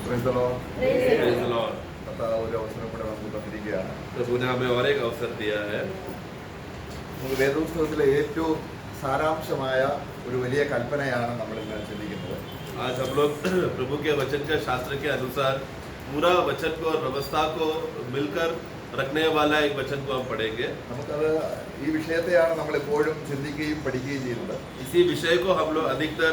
Praise the Lord. Praise the Lord. ഒരു അവസരം കൂടെ നമുക്ക് തന്നിരിക്കുകയാണ്. प्रभु ने हमें और एक अवसर दिया है. നമുക്ക് വേദപുസ്തകത്തിലെ ഏറ്റവും സാരാംശമായ ഒരു വലിയ കൽപ്പനയാണ് നമ്മൾ ഇന്ന് ചിന്തിക്കുന്നത്. आज हम लोग प्रभु के वचन के शास्त्र के अनुसार पूरा वचन को और व्यवस्था को मिलकर रखने वाला एक वचन को हम पढ़ेंगे. നമുക്കത് ഈ വിഷയത്തെയാണ് നമ്മൾ എപ്പോഴും ചിന്തിക്കുകയും പഠിക്കുകയും ചെയ്യുന്നത്. इसी विषय को हम लोग अधिकतर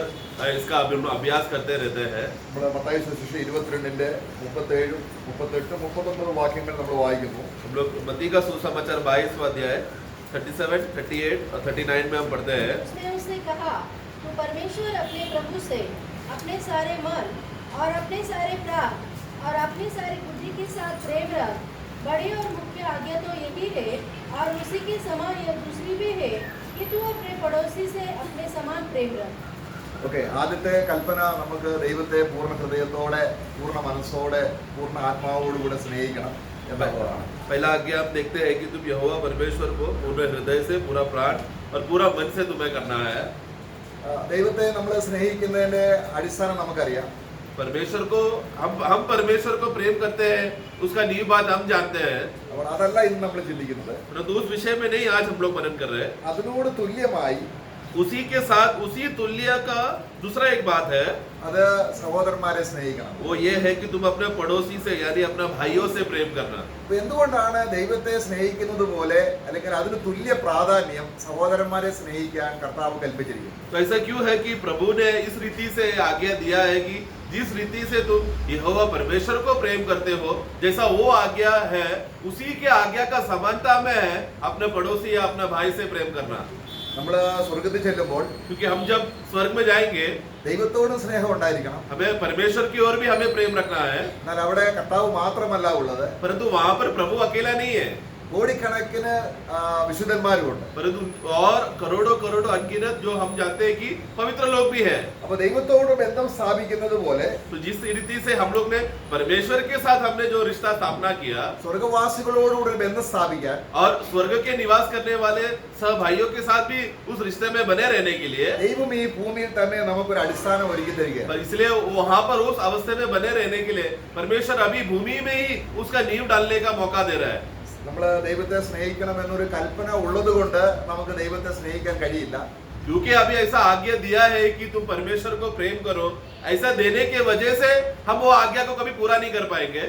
इसका अभ्यास करते रहते हैं. നമ്മൾ മത്തായി സുവിശേഷം 22ന്റെ 37, 38, 39 വാക്യങ്ങൾ നമ്മൾ വായിക്കുന്നു. हम लोग मत्ती का सुसमाचार 22वां अध्याय 37, 38 और 39 में हम पढ़ते हैं. उसने कहा, तू परमेश्वर अपने प्रभु से अपने सारे मन और अपने सारे प्राण और अपनी सारी बुद्धि के साथ प्रेम रख. बड़ी और मुख्य आज्ञा तो यही है और उसी के समान यह दूसरी भी है कि तू अपने पड़ोसी से अपने समान प्रेम रख. ഓക്കെ, ആദ്യത്തെ കൽപ്പന നമുക്ക് ദൈവത്തെ പൂർണ്ണ ഹൃദയത്തോടെ, പൂർണ്ണ മനസ്സോടെ, പൂർണ്ണ ആത്മാവോടുകൂടെ സ്നേഹിക്കണം എന്നുള്ളതാണ്. पहला आज्ञा हम देखते हैं कि तुम यहोवा परमेश्वर को पूरे हृदय से, पूरा प्राण और पूरा मन से तुम्हें करना है. ദൈവത്തെ നമ്മൾ സ്നേഹിക്കുന്നതിന്റെ അടിസ്ഥാനം നമുക്കറിയാം. परमेश्वर को हम परमेश्वर को प्रेम करते हैं, उसका नींव बात हम जानते हैं. അപ്പോൾ അതല്ല ഇന്ന് നമ്മൾ ചിന്തിക്കുന്നത്. परंतु उस विषय में नहीं आज हम लोग मनन कर रहे हैं. അതിനോട് തുല്യമായി उसी के साथ उसी तुल्य का दूसरा एक बात है, അത് സഹോദരന്മാരെ സ്നേഹിക്കണം. वो ये है कि तुम अपने पड़ोसी से यानी अपने भाइयों से प्रेम करना. അപ്പൊ എന്തുകൊണ്ടാണ് ദൈവത്തെ സ്നേഹിക്കുന്നത് പോലെ അല്ലെങ്കിൽ അതിന് തുല്യ പ്രാധാന്യം സഹോദരന്മാരെ സ്നേഹിക്കാൻ കർത്താവ് കൽപ്പിച്ചിരിക്കുന്നു? तो ऐसा क्यों है कि प्रभु ने इस रीति से आज्ञा दिया है कि जिस रीति से तुम यहोवा परमेश्वर को प्रेम करते हो, जैसा वो आज्ञा है उसी के आज्ञा का समानता में है अपने पड़ोसी या अपने भाई से प्रेम करना. നമ്മൾ സ്വർഗത്തിൽ ചെല്ലുമ്പോൾ क्योंकि हम जब स्वर्ग में जाएंगे ദൈവത്തോടും സ്നേഹം ഉണ്ടായിരിക്കണം. हमें परमेश्वर की ओर भी हमें प्रेम रखना है. എന്നാൽ അവിടെ കർത്താവ് മാത്രമല്ല ഉള്ളത്, परंतु वहां पर प्रभु अकेला नहीं है, കോടിക്കണക്കിന് വിശുദ്ധന്മാരുമുണ്ട്. परंतु और करोड़ों करोड़ों अनगिनत जो हम जानते हैं कि पवित्र लोग भी हैं. അപ്പൊ ദൈവത്തോട് ബന്ധം സ്ഥാപിക്കുന്നത് പോലെ तो जिस रीति से हम लोग ने परमेश्वर के साथ हमने जो रिश्ता स्थापना किया സ്വർഗവാസികളോടുകൂടി ബന്ധം സ്ഥാപിക്കാൻ और स्वर्ग के निवास करने वाले सहभाइयों के साथ भी उस रिश्ते में बने रहने के लिए, ദൈവം ഈ ഭൂമിയിൽ തന്നെ നമുക്കൊരു അടിസ്ഥാനം ഒരുക്കി തരികയാണ്. पर इसलिए वहां पर उस अवस्था में बने रहने के लिए परमेश्वर अभी भूमि में ही उसका नींव डालने का मौका दे रहा है. നമ്മൾ ദൈവത്തെ സ്നേഹിക്കണം എന്നൊരു കൽപ്പന ഉള്ളത് കൊണ്ട് നമുക്ക് ദൈവത്തെ സ്നേഹിക്കാൻ കഴിയില്ല. क्योंकि अभी ऐसा आज्ञा दिया है कि तुम परमेश्वर को प्रेम करो, ऐसा देने के वजह से हम वो आज्ञा को कभी पूरा नहीं कर पाएंगे.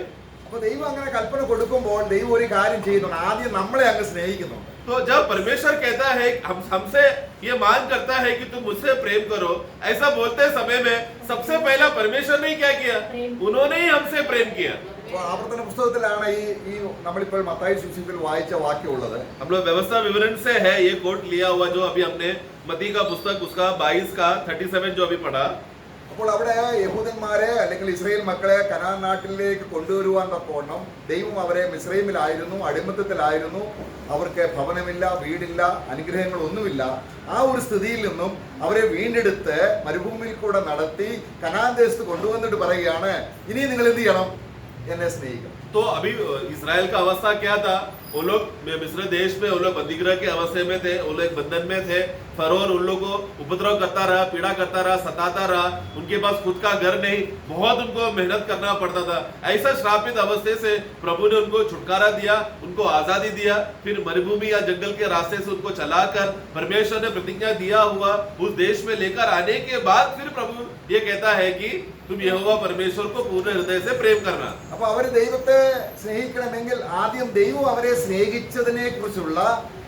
അപ്പൊ ദൈവം അങ്ങനെ കൽപ്പന കൊടുക്കുമ്പോൾ ദൈവം ഒരു കാര്യം ചെയ്യുന്നുണ്ട്. ആദ്യം നമ്മളെ അങ്ങ് സ്നേഹിക്കുന്നുണ്ട്. तो जब परमेश्वर कहता है हमसे ये मान करता है कि तुम मुझसे प्रेम करो, ऐसा बोलते समय में सबसे पहला परमेश्वर ने क्या किया? उन्होंने ही हमसे प्रेम किया. അപ്പൊ ആവർത്തന പുസ്തകത്തിലാണ് ഈ നമ്മളിപ്പോൾ മത്തായി സുവിശേഷത്തിൽ വായിച്ച വാക്യം ഉള്ളത്. हम लोग व्यवस्था विवरण से है ये कोट लिया हुआ जो अभी हमने मत्ती का पुस्तक उसका 22 का 37 जो अभी पढ़ा. അപ്പോൾ അവിടെ യഹൂദന്മാരെ അല്ലെങ്കിൽ ഇസ്രായേൽ മക്കളെ കനാൻ നാട്ടിലേക്ക് കൊണ്ടുവരുവാൻ തക്കവണ്ണം ദൈവം അവരെ മിസ്രൈമിലായിരുന്നു, അടിമത്തത്തിലായിരുന്നു. അവർക്ക് ഭവനമില്ല, വീടില്ല, അനുഗ്രഹങ്ങളൊന്നുമില്ല. ആ ഒരു സ്ഥിതിയിൽ നിന്നും അവരെ വീണ്ടെടുത്ത് മരുഭൂമിയിൽ കൂടെ നടത്തി കനാൻ ദേശത്ത് കൊണ്ടുവന്നിട്ട് പറയുകയാണ്, ഇനി നിങ്ങൾ എന്ത് ചെയ്യണം? എന്നെ സ്നേഹിക്കണം. तो अभी इस्राएल का अवस्था क्या था? वो लोग मिस्र देश में वो लोग बंदीगृह के अवस्था में थे, वो लोग बंधन में थे. फरोह उन लोगों को उपद्रव करता रहा, पीड़ा करता रहा, सताता रहा. उनके पास खुद का घर नहीं, बहुत उनको मेहनत करना पड़ता था. ऐसा श्रापित अवस्थे से प्रभु ने उनको छुटकारा दिया, उनको आजादी दिया. फिर मरुभूमि या जंगल के रास्ते से उनको चलाकर परमेश्वर ने प्रतिज्ञा दिया हुआ उस देश में लेकर आने के बाद फिर प्रभु ये कहता है कि तुम यहोवा परमेश्वर को पूर्ण हृदय से प्रेम करना. അപ്പൊ അവര് ദൈവത്തെ സ്നേഹിക്കണമെങ്കിൽ ആദ്യം ദൈവം അവരെ സ്നേഹിച്ചതിനെ കുറിച്ചുള്ള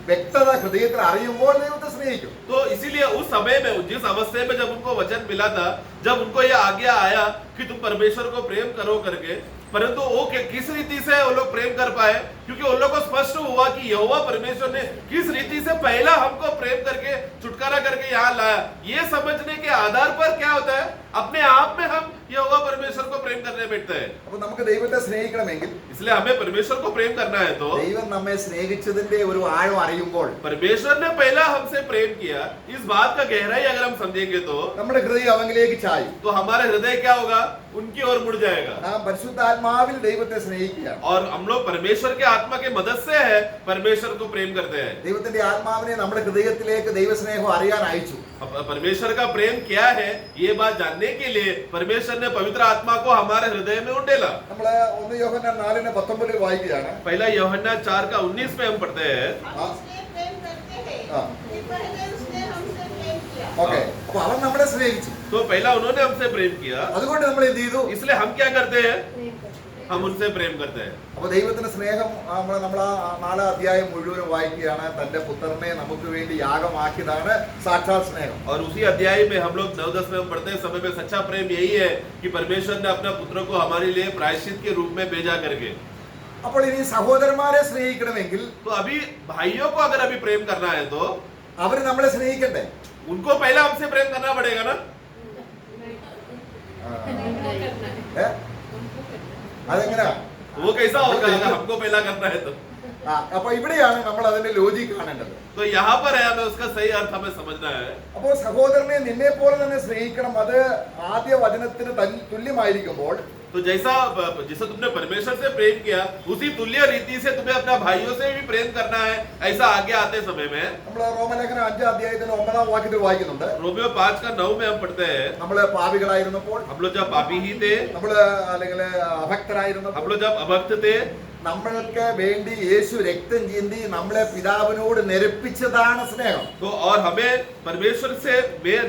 വ്യക്തത ഹൃദയത്തിൽ അറിയുമ്പോൾ ദൈവത്തെ സ്നേഹിക്കും. तो इसीलिए उस समय में जिस अवस्थे में जब उनको वचन मिला था, जब उनको यह आज्ञा आया कि तुम परमेश्वर को प्रेम करो करके, परंतु वो किस रीति से वो लोग प्रेम कर पाए? क्योंकि उन लोगों को स्पष्ट हुआ कि यहोवा परमेश्वर ने किस रीति से पहला हमको प्रेम करके छुटकारा करके यहाँ लाया. ये समझने के आधार पर क्या होता है, अपने आप में हम यहोवा परमेश्वर को प्रेम करने बैठते हैं. അപ്പൊ നമുക്ക് ദൈവത്തെ സ്നേഹിക്കണമെങ്കിൽ इसलिए हमें परमेश्वर को प्रेम करना है. तो ദൈവം നമ്മെ സ്നേഹിച്ചതിന്റെ ഒരു ആഴം അറിയുമ്പോൾ परमेश्वर ने पहला हमसे प्रेम किया, इस बात का गहराई अगर हम समझेंगे तो നമ്മുടെ ഹൃദയം അവങ്കിലേക്ക് ചായും. हमारा हृदय क्या होगा? उनकी ओर मुड़ जाएगा। നാം പരിശുദ്ധാത്മാവിൽ ദൈവത്തെ സ്നേഹിക്കുക. और हम लोग परमेश्वर के आत्मा के मदद से है परमेश्वर को प्रेम करते हैं। ദൈവത്തിന്റെ ആത്മാവിനെ നമ്മുടെ ഹൃദയത്തിലേക്ക് ദൈവസ്നേഹം അറിയാൻ അയച്ചു. अब परमेश्वर का प्रेम क्या है ये बात जानने के लिए परमेश्वर ने पवित्र आत्मा को हमारे हृदय में उंडेला। നമ്മള് 1 യോഹന്നാൻ 4:19 വായിക്കുകയാണ്. पहला यूहन्ना 4:19 में हम पढ़ते हैं। हम इसलिए प्रेम करते हैं कि पहले उसने हमसे प्रेम किया। ഓക്കെ, അപ്പൊ അവൻ നമ്മളെ സ്നേഹിച്ചു. तो पहला उन्होंने हमसे प्रेम किया, അതുകൊണ്ട് നമ്മൾ എന്ത് ചെയ്തു? इसलिए हम क्या करते हैं? प्रेम करते हैं। हम उनसे प्रेम करते हैं। അപ്പൊ ദൈവത്തിന്റെ സ്നേഹം നമ്മൾ ആ 4 അധ്യായം മുഴുവൻ വായിക്കുകയാണ്. തന്റെ പുത്രനെ നമുക്ക് വേണ്ടി യാഗമാക്കിയതാണ് സാക്ഷാൽ സ്നേഹം. और उसी अध्याय में हम लोग 9-10 में हम पढ़ते हैं समय में सच्चा प्रेम यही है कि परमेश्वर ने अपना पुत्र को हमारे लिए प्रायश्चित के रूप में भेजा करके। അപ്പോൾ ഇനി സഹോദരന്മാരെ സ്നേഹിക്കണമെങ്കിൽ तो अभी भाइयों को अगर अभी प्रेम करना है तो അവർ നമ്മളെ സ്നേഹിക്കട്ടെ. उनको पहला हमसे प्रेम करना पड़ेगा ना। ഏ? അതെങ്ങനെയാ? वो कैसा होगा अगर हमको पहला करना है तो അപ്പൊ ഇവിടെയാണ് നമ്മൾ അതിന്റെ ലോജിക് കാണേണ്ടത്. तो यहाँ पर है हमें उसका सही अर्थ हमें समझना है। അപ്പോൾ സഹോദരനെ നിന്നെ പോലെ തന്നെ സ്നേഹിക്കണം. അത് ആദ്യ വചനത്തിന് തുല്യമായിരിക്കുമ്പോൾ तो जैसा तुमने परमेश्वर से प्रेम किया उसी तुल्य रीति से तुम्हें अपना भाइयों से भी प्रेम करना है। ऐसा आगे आते समय में നമ്മൾ റോമലേഖനം 5 അധ്യായത്തിൽ 9 വാക്യത്തിൽ വായിക്കുന്നുണ്ട്. रोमियो 5:9 में हम पढ़ते हैं, നമ്മൾ പാപികളായിരുന്നപ്പോൾ, हम लोग जब पापी ही थे, നമ്മൾ അല്ലെങ്കിൽ അഭക്തരായിരുന്നപ്പോൾ, हम लोग जब अभक्त थे, നമ്മൾക്ക് വേണ്ടി യേശു രക്തം ചിന്തി നമ്മളെ പിതാവിനോട് നിരപ്പിച്ചതാണ് സ്നേഹം. तो और हमें परमेश्वर से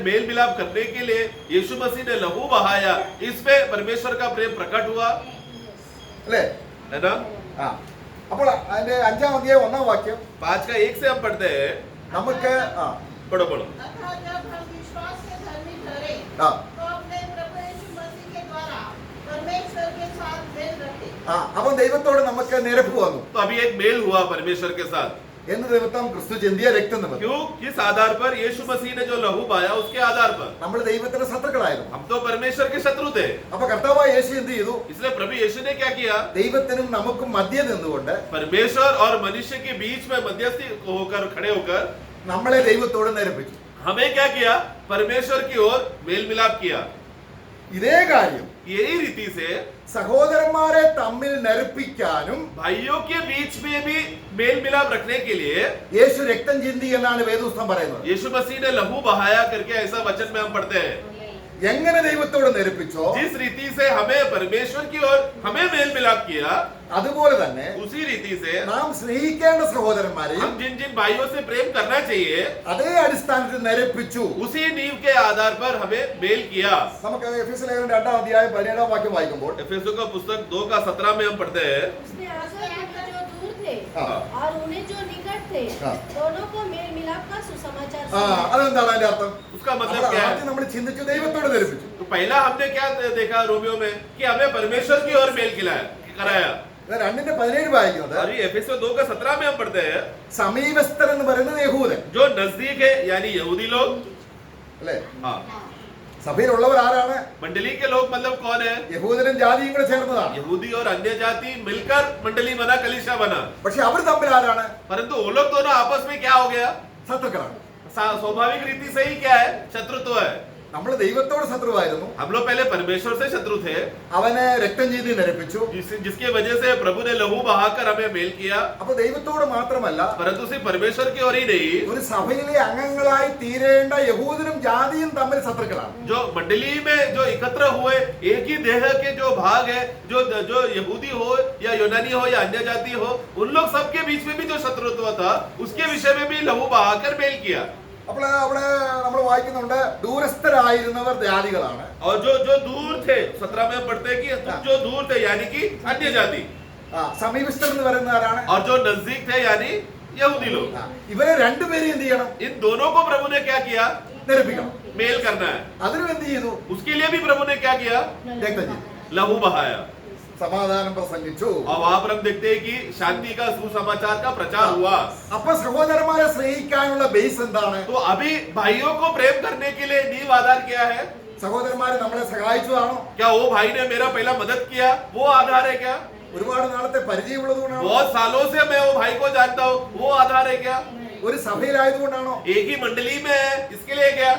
मेल मिलाप करने के लिए यीशु मसीह ने लहू बहाया। इसमें परमेश्वर का प्रेम प्रकट हुआ, അല്ലേ? है ना। ആ, അപ്പോൾ അതിന്റെ 5 അധ്യായം 1 വാക്യം 5:1 से हम पढ़ते हैं। നമുക്ക് पढ़ो पढ़ो। अतः जब हम विश्वास से धर्मी ठहरे ആ तो अपने प्रभु यीशु मसीह के द्वारा परमेश्वर के साथ मेल रखे। അപ്പം ദൈവത്തോട് നമുക്ക് നിരപ്പ് വന്നു. तो अभी एक मेल हुआ परमेश्वर के साथ। എന്ത് നിമിത്തം? ക്രിസ്തു ചിന്തിയ രക്തം നിമിത്തം. क्यों? किस आधार पर? यीशु मसीह ने जो लहू बहाया उसके आधार पर। നമ്മൾ ദൈവത്തിന്റെ ശത്രുക്കളായിരുന്നു. हम तो परमेश्वर के शत्रु थे, അപ്പൊ കർത്താവായ യേശു എന്ത് ചെയ്തു? इसलिए प्रभु यीशु ने क्या किया? ദൈവത്തിനും നമുക്കും മധ്യ നിന്നുകൊണ്ട് परमेश्वर और मनुष्य के बीच में मध्यस्थी होकर खड़े होकर നമ്മളെ ദൈവത്തോട് നിരപ്പിച്ചു. हमें क्या किया? परमेश्वर की ओर मेल मिलाप किया। ഇതേ കാര്യം यही रीति से സഹോദരന്മാരെ തമ്മിൽ നിരപ്പിക്കാനും भाइयों के बीच में भी मेल मिलाप रखने के लिए യേശു രക്തം ചിന്തി എന്നാണ് വേദപുസ്തകം പറയുന്നത്. यीशु मसीह ने लहू बहाया करके ऐसा वचन में हम पढ़ते हैं। എങ്ങനെ ദൈവത്തോട് നിരപ്പിച്ചോ जिस रीति से हमें परमेश्वर की ओर हमें मेल मिलाप किया, അതുപോലെ തന്നെ उसी रीति से നാം സ്നേഹിക്കേണ്ട സഹോദരന്മാരെയും हम जिन जिन भाइयों से प्रेम करना चाहिए അതേ അടിസ്ഥാനത്തിൽ നിരപ്പിച്ചു. उसी नींव के आधार पर हमें मेल किया। നമുക്ക് എഫെസ്യ ലേഖനം 2 അധ്യായം 17 വാക്യം വായിക്കുമ്പോൾ एफेसों का पुस्तक 2:17 में हम पढ़ते हैं। उसने आशा उनको जो दूर थे हाँ। और उन्हें जो निकट थे हाँ। दोनों को मेल मिलाप का सुसमाचार ആ सुनाया। അതെന്താണ് അതിന്റെ അർത്ഥം? उसका मतलब അപ്പോൾ क्या है? ആദ്യം നമ്മൾ ചിന്തിച്ചു ദൈവത്തോട് നിരപ്പിച്ചു. तो पहला हमने क्या देखा रोमियो में कि हमें परमेश्वर की ओर मेल कराया। 2:17 വായിക്കുന്നത് और ये एफेसों 2:17 में हम पढ़ते हैं, സമീപസ്ഥർ എന്ന് പറയുന്നത് യഹൂദൻ, जो नजदीक है यानी यहूदी लोग। അല്ലേ? हाँ, സഭയിലുള്ളവർ ആരാണ്? मंडली के लोग मतलब कौन है? യഹൂദനും ജാതിയും കൂടെ ചേർന്നതാണ്. यहूदी और अन्य जाति मिलकर मंडली बना, कलीसिया बना। പക്ഷെ അവർ തമ്മിൽ ആരാണ്? परंतु वो लोग दोनों आपस में क्या हो गया? ശത്രുക്കളാണ്. स्वाभाविक रीति से ही क्या है? शत्रुत्व है। നമ്മൾ ദൈവത്തോട് ശത്രുവായിരുന്നു. हम लोग पहले परमेश्वर से शत्रु थे, അവനെ രക്തം ചെയ്ത് നിരപ്പിച്ചു. जिसकी वजह से प्रभु ने लहू बहाकर हमें मेल किया। അപ്പൊ ദൈവത്തോട് മാത്രമല്ല परंतु सिर्फ परमेश्वर की ओर ही नहीं, ഒരു സഭയിലെ അംഗങ്ങളായി തീരേണ്ട യഹൂദനും ജാതിയും തമ്മിൽ ശത്രുക്കളാണ്. जो मंडली में जो एकत्र हुए एक ही देह के जो भाग है, जो यहूदी हो या यूनानी हो या अन्य जाति हो, उन लोग सबके बीच में भी जो शत्रुत्व था उसके विषय में भी लहू बहाकर मेल किया। അപ്പോൾ അവിടെ നമ്മൾ വായിക്കുന്നുണ്ട് ദൂരസ്ഥരായിരുന്നവർ ജാതികളാണ്. और जो दूर थे 17 में हम पढ़ते हैं कि तुम जो दूर थे यानी कि अन्य जाति, സമീപസ്ഥർ എന്ന് പറയുന്ന ആരാണ്? और जो नजदीक थे यानी यहूदी लोग। ഇവരെ രണ്ടുപേരെയും എന്ത് ചെയ്യണം? इन दोनों को प्रभु ने क्या किया? നിരപ്പിക്കണം. मेल करना है। അതിനും എന്ത് ചെയ്തു? उसके लिए भी प्रभु ने क्या किया? രക്തം ചെയ്തു. लहू बहाया। സമാധാനം പ്രസംഗിച്ചു. और वहां पर हम देखते हैं कि शांति का सुसमाचार का प्रचार हुआ। അപ്പൊ സഹോദരന്മാരെ സ്നേഹിക്കാനുള്ള ബേസ് എന്താണ്? तो अभी भाइयों को प्रेम करने के लिए नींव आधार क्या है? സഹോദരന്മാരെ നമ്മളെ സഹായിച്ചതാണോ? क्या वो भाई ने मेरा पहला मदद किया वो आधार है क्या? ഒരുപാട് നാളത്തെ പരിചയമുള്ളത് കൊണ്ടാണോ? बहुत सालों से मैं वो भाई को जानता हूँ वो आधार है क्या? ഒരു സഭയിലായതുകൊണ്ടാണോ? एक ही मंडली में है इसके लिए क्या?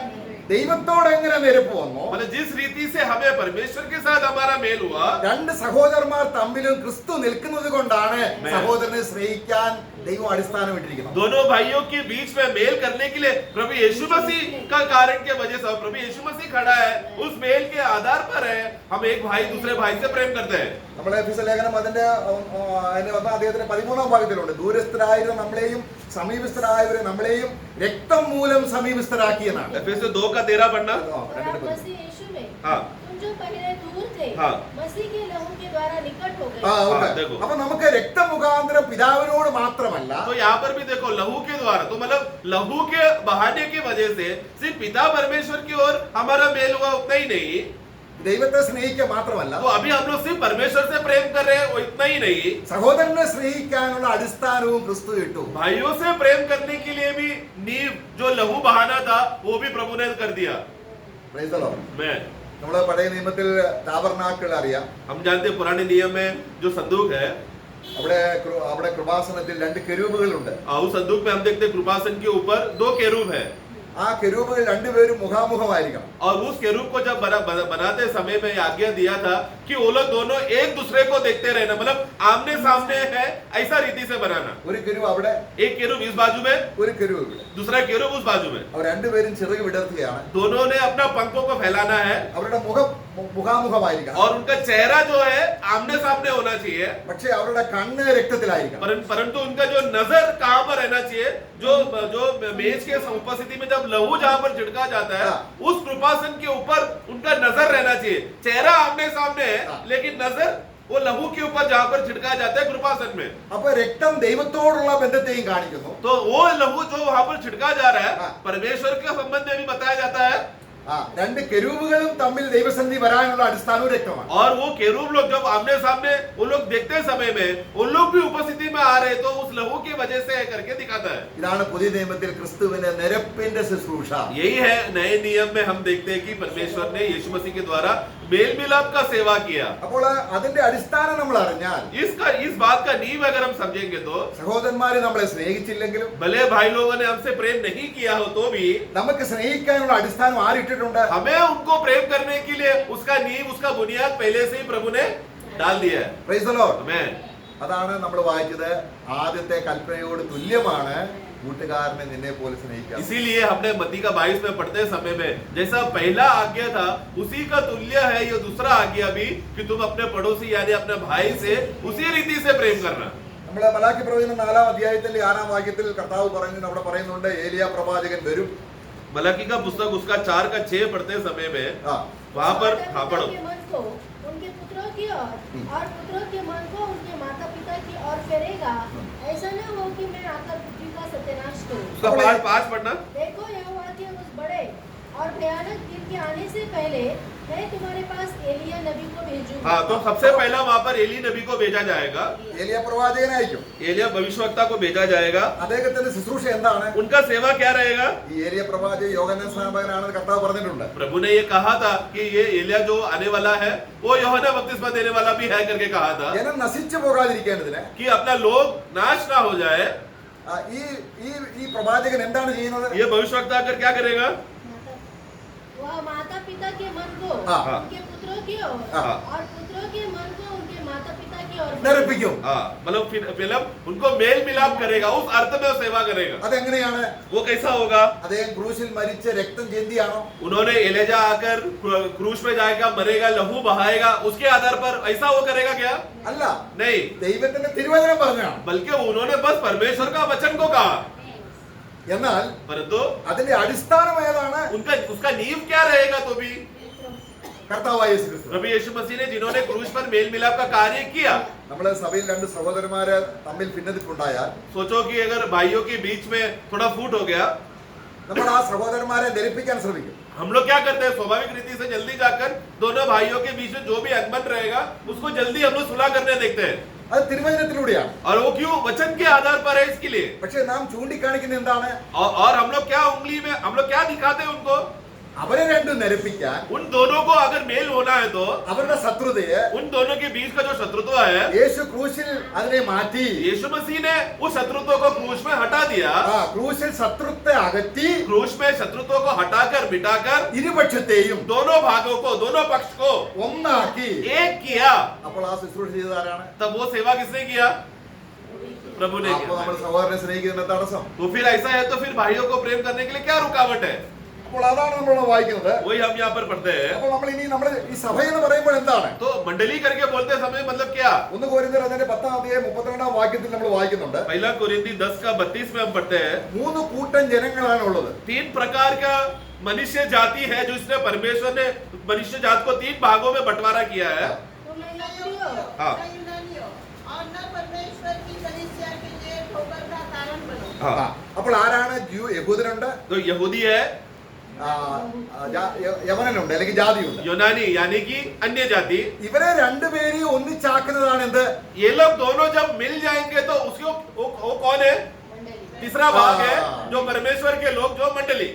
ദൈവത്തോട് എങ്ങനെ നിരപ്പ് വന്നോ मतलब जिस रीति से हमें परमेश्वर के साथ हमारा मेल हुआ, രണ്ട് സഹോദരന്മാർ തമ്മിലും ക്രിസ്തു നിൽക്കുന്നത് കൊണ്ടാണ് സഹോദരനെ സ്നേഹിക്കാൻ ദൈവം അടിസ്ഥാനം ഇട്ടിരിക്കുന്നത്. दोनों भाइयों के बीच में मेल करने के लिए प्रभु यीशु मसीह का कारण के वजह से प्रभु यीशु मसीह खड़ा है. उस मेल के आधार पर है हम एक भाई दूसरे भाई से प्रेम करते हैं. നമ്മളെ എഫെസ്യ ലേഖനം അതിന്റെ 13-ാം ഭാഗത്തിലുണ്ട്. ദൂരസ്ഥരായിരുന്ന നമ്മളെയും സമീപസ്ഥരായവരെ നമ്മളെയും രക്തം മൂലം സമീപസ്ഥരാക്കിയെന്നാണ്. एफेसियों 2:13 पढ़ना. और आप मसीह यीशु में हाँ. तुम जो पहले दूर थे हाँ. मसीह के लहू के द्वारा निकट हो गए. ഓക്കേ. देखो. അപ്പൊ നമുക്ക് രക്തമുഖാന്തരം പിതാവിനോട് മാത്രമല്ല तो यहाँ पर भी देखो लहू के द्वारा, तो मतलब लहू के बहाने की वजह से सिर्फ पिता परमेश्वर की ओर हमारा मेल हुआ उतना ही नहीं, ദൈവത്തെ സ്നേഹിക്കുക മാത്രമല്ല तो अभी हम लोग सिर्फ परमेश्वर से प्रेम कर रहे हैं वो इतना ही नहीं, സഹോദരനെ സ്നേഹിക്കാനുള്ള അടിസ്ഥാനവും ക്രിസ്തു ഇട്ടു. भाइयों से प्रेम करने के लिए भी नींव जो लहू बहाना था वो भी प्रभु ने कर दिया. Praise the Lord. मैं നമ്മള് പഴയ നിയമത്തിൽ താബർനാക്കിൾ അറിയാം. हम जानते हैं पुराने नियम में जो संदूक है, അവിടെ കൃപാസനത്തിൽ 2 കെരൂബുകളുണ്ട്. उस संदूक में हम देखते हैं कृपासन के ऊपर 2 केरूब है. ആ കെരൂബുകൾ രണ്ടുപേരും മുഖാമുഖമായിരിക്കണം. और उस केरूब को जब बनाते समय में आज्ञा दिया था कि वो लोग दोनों एक दूसरे को देखते रहना, मतलब आमने सामने है ऐसा रीति से बनाना. ഒരു കെരൂബ് അവിടെ, एक केरूब इस बाजू में, ഒരു കെരൂബ് ഇവിടെ. दूसरा केरूब उस बाजू में. അവർ രണ്ടുപേരും ചിറക് വിടർത്തുകയാണ്. दोनों ने अपना पंखों को फैलाना है അവരുടെ മുഖം മുഖാമുഖമായിരിക്കണം. और उनका चेहरा जो है आमने सामने होना चाहिए, പക്ഷേ അവരുടെ കണ്ണ് രക്തത്തിലായിരിക്കണം. परंतु उनका जो नजर कहां पर रहना चाहिए, जो जो मेज के उपस्थिति में जब लहू जहां पर छिड़का जाता है उस कृपासन के ऊपर उनका नजर रहना चाहिए. चेहरा आमने सामने है लेकिन नजर वो लहू के ऊपर जहां पर छिड़का जाता है कृपासन में. അപ്പൊ രക്തം ദൈവത്തോടുള്ള ബന്ധത്തെയും കാണിക്കുന്നു. तो वो लहू जो वहां पर छिड़का जा रहा है परमेश्वर के संबंध में भी बताया जाता है. രണ്ട് കെരൂബുകളും തമ്മിൽ ദൈവസന്നിധി വരാനുള്ള അടിസ്ഥാനവും രക്തമാണ്. और वो केरूब लोग जब आमने सामने वो लोग देखते समय में वो लोग भी उपस्थिति में आ रहे तो उस लहू की वजह से करके दिखाता है. ഇതാണ് പുതിയ നിയമത്തിൽ ക്രിസ്തുവിന്റെ നിരപ്പിന്റെ ശുശ്രൂഷ. यही है नए नियम में हम देखते हैं कि परमेश्वर ने यीशु मसीह के द्वारा मेल मिलाप का सेवा किया. അപ്പോൾ അതിന്റെ അടിസ്ഥാനം നമ്മൾ അറിഞ്ഞാൽ इस बात का नींव अगर हम समझेंगे तो സഹോദരന്മാരെ നമ്മളെ സ്നേഹിച്ചില്ലെങ്കിലും भले भाई लोगों ने हमसे प्रेम नहीं किया हो तो भी നമുക്ക് സ്നേഹിക്കാനുള്ള അടിസ്ഥാനം ആരിട്ടിട്ടുണ്ട്? हमें उनको प्रेम करने के लिए उसका नींव उसका बुनियाद पहले से ही प्रभु ने डाल दिया है. Praise the Lord. आमेन. അതാണ് നമ്മൾ വായിച്ചത്. ആദ്യത്തെ കൽപ്പനയോട് തുല്യമാണ് കൂട്ടുകാരനെ നിന്നെ പോലെ സ്നേഹിക്കുക. इसीलिए हमने मत्ती का 22 में पढ़ते समय में जैसा पहला आज्ञा था उसी का तुल्य है ये दूसरा आज्ञा भी कि तुम अपने पड़ोसी यानी अपने भाई से उसी रीति से प्रेम करना. നമ്മളെ മലാക്കി പ്രവചനം 4-ാം അധ്യായത്തിൽ 6-ാം വാക്യത്തിൽ കർത്താവ് പറയുന്നു, അവിടെ പറയുന്നുണ്ട് ഏലിയ പ്രവാചകൻ വരും. मलाकी का पुस्तक उसका 4-6 पढ़ते समय में वहां पर माता-पिता के मन को उनके पुत्रों की ओर और पुत्रों के मन को उनके माता पिता की ओर फेरेगा. ऐसा न हो कि मैं आकर पृथ्वी का सत्यानाश करूं. उसका 5 पढ़ना. देखो यहोवा के उस बड़े और भयानक दिन के आने से पहले मैं तुम्हारे पास एलिया नबी को भेजूंगा. हाँ, तो सबसे पहला वहां पर एली नबी को भेजा जाएगा. ഏലിയ പ്രവാചകനെ അയക്കും. एलिया भविष्यवक्ता को भेजा जाएगा. അദ്ദേഹത്തിന്റെ ശുശ്രൂഷ എന്താണ്? उनका सेवा क्या रहेगा? ഈ ഏലിയ പ്രവാചകൻ യോഹന്നാൻ സ്നാപകനാണെന്ന് കർത്താവ് പറഞ്ഞിട്ടുണ്ട്. प्रभु ने ये कहा था कि ये एलिया जो आने वाला है वो यूहन्ना बपतिस्मा देने वाला भी है करके कहा था ജനം നശിച്ചു പോകാതിരിക്കേണ്ടതിന് कि अपना लोग नाश ना हो जाए. ഈ പ്രവാചകൻ എന്താണ് ചെയ്യുന്നത്? ये भविष्यवक्ता आकर क्या करेगा? वह माता पिता के मन को हाँ. उनके पुत्रों की ओर हाँ. और पुत्रों के मन को उनके माता पिता की ओर നിരപ്പിക്കും. हाँ, मतलब फिल्म उनको मेल मिलाप करेगा, उस अर्थ में वो सेवा करेगा. അതെങ്ങനെയാണ്? वो कैसा होगा? അദ്ദേഹം ക്രൂശിൽ മരിച്ച് രക്തം ചിന്തിയാണോ? उन्होंने एलेजा आकर क्रूस पे जाएगा, मरेगा, लहू बहाएगा, उसके आधार पर ऐसा वो करेगा क्या? അല്ല, नहीं, ദൈവത്തിന്റെ തിരുവചനം പറഞ്ഞാണ്. बल्कि उन्होंने बस परमेश्वर का वचन को कहा. എന്നാൽ परंतु അതിന്റെ അടിസ്ഥാനം ഏതാണ്? उसका नींव क्या रहेगा? तो भी കർത്താവായ യേശു ക്രിസ്തു. प्रभु यीशु मसीह ने जिन्होंने क्रूस पर मेल मिलाप का कार्य किया. നമ്മുടെ സഭയിൽ 2 സഹോദരന്മാര് തമ്മിൽ ഭിന്നതയുണ്ടായാൽ सोचो कि अगर भाइयों के बीच में थोड़ा फूट हो गया, നമ്മൾ ആ സഹോദരന്മാരെ ധരിപ്പിക്കാൻ ശ്രമിക്കും. हम लोग क्या करते हैं? स्वाभाविक रीति से जल्दी जाकर दोनों भाइयों के बीच में जो भी अनबन रहेगा उसको जल्दी हम लोग सुलह करने देखते हैं. അത് തിരുവചനത്തിലൂടെയാണ്. और वो क्यों? वचन के आधार पर है इसके लिए. പക്ഷെ നാം ചൂണ്ടിക്കാണിക്കുന്ന എന്താണ്? और हम लोग क्या उंगली में हम लोग क्या दिखाते हैं उनको? അവരെ രണ്ടും നിരപ്പിക്കാൻ उन दोनों को अगर मेल होना है तो അവരുടെ ശത്രുതയെ उन दोनों के बीच का जो शत्रुत्व है, യേശു ക്രൂശിൽ അതിനെ മാറ്റി यीशु मसीह ने उस शत्रुत्व को क्रूस में हटा दिया। ക്രൂശിൽ ശത്രുത്വത്തെ അകറ്റി क्रूस में शत्रुत्व को हटाकर मिटाकर ഇരുപക്ഷത്തെയും दोनों भागों को, दोनों पक्ष को ഒന്നാക്കി एक किया। അപ്പോൾ ആ ശുശ്രൂഷ ചെയ്തതാരാണ്? तब वो सेवा किसने किया? प्रभु ने അപ്പോൾ നമ്മൾ किया। സഹോദരനെ സ്നേഹിക്കുന്ന തടസ്സം. तो फिर ऐसा है तो फिर भाइयों को प्रेम करने के लिए क्या रुकावट है? അപ്പോൾ അതാണ് നമ്മൾ വായിക്കുന്നത്. वही हम यहाँ पर पढ़ते हैं। അപ്പോൾ നമ്മൾ ഇനി നമ്മൾ ഈ സഭ എന്ന് പറയുമ്പോൾ എന്താണ്? तो मंडली करके बोलते समय मतलब क्या? 1 കൊരിന്ത്യർ അതിന്റെ 10-ാം അധ്യായം 32-ാം വാക്യത്തിൽ നമ്മൾ വായിക്കുന്നുണ്ട്. पहला कोरिन्थी 10 का 32 में हम पढ़ते हैं, 3 കൂട്ടം ജനങ്ങളാണ് ഉള്ളത്. 3 प्रकार का मनुष्य जाति है जो इसने परमेश्वर ने मनुष्य जात को 3 भागों में बंटवारा किया है। तुम यहूदियों हाँ। न यूनानियों और न परमेश्वर की कलीसिया के लिए ठोकर का कारण बनो। हाँ। അപ്പോൾ ആരാണ്? യഹൂദനുണ്ട്, तो यहूदी है, യവനനുണ്ട്, അല്ലെങ്കിൽ ജാതിയുണ്ട്. यूनानी यानी कि अन्य जाति। ഇവരെ രണ്ടുപേരെയും ഒന്നിച്ചാക്കുന്നതാണ് എന്ത്? ये लोग दोनों जब मिल जाएंगे तो उसको वो कौन है? मंडली तीसरा भाग है हाँ। जो परमेश्वर के लोग, जो मंडली।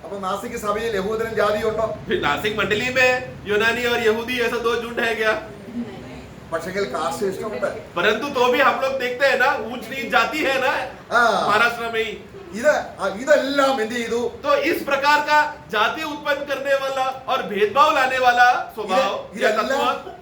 അപ്പൊ നാസിക് സഭയിൽ യഹൂദനും ജാതിയുണ്ടോ? फिर नासिक मंडली में यूनानी और यहूदी ऐसा 2 झुंड है क्या? പക്ഷെങ്കിൽ കാസ്റ്റ് ഇഷ്ടമുണ്ട്. परंतु तो भी हम लोग देखते हैं ना, ऊंच नीच जाति है ना ആ, महाराष्ट्र में ही। ഇതെല്ലാം എന്ത് ചെയ്തു? तो इस प्रकार का जाति उत्पन्न करने वाला और भेदभाव लाने वाला स्वभाव, ये ഇതെല്ലാം तत्व,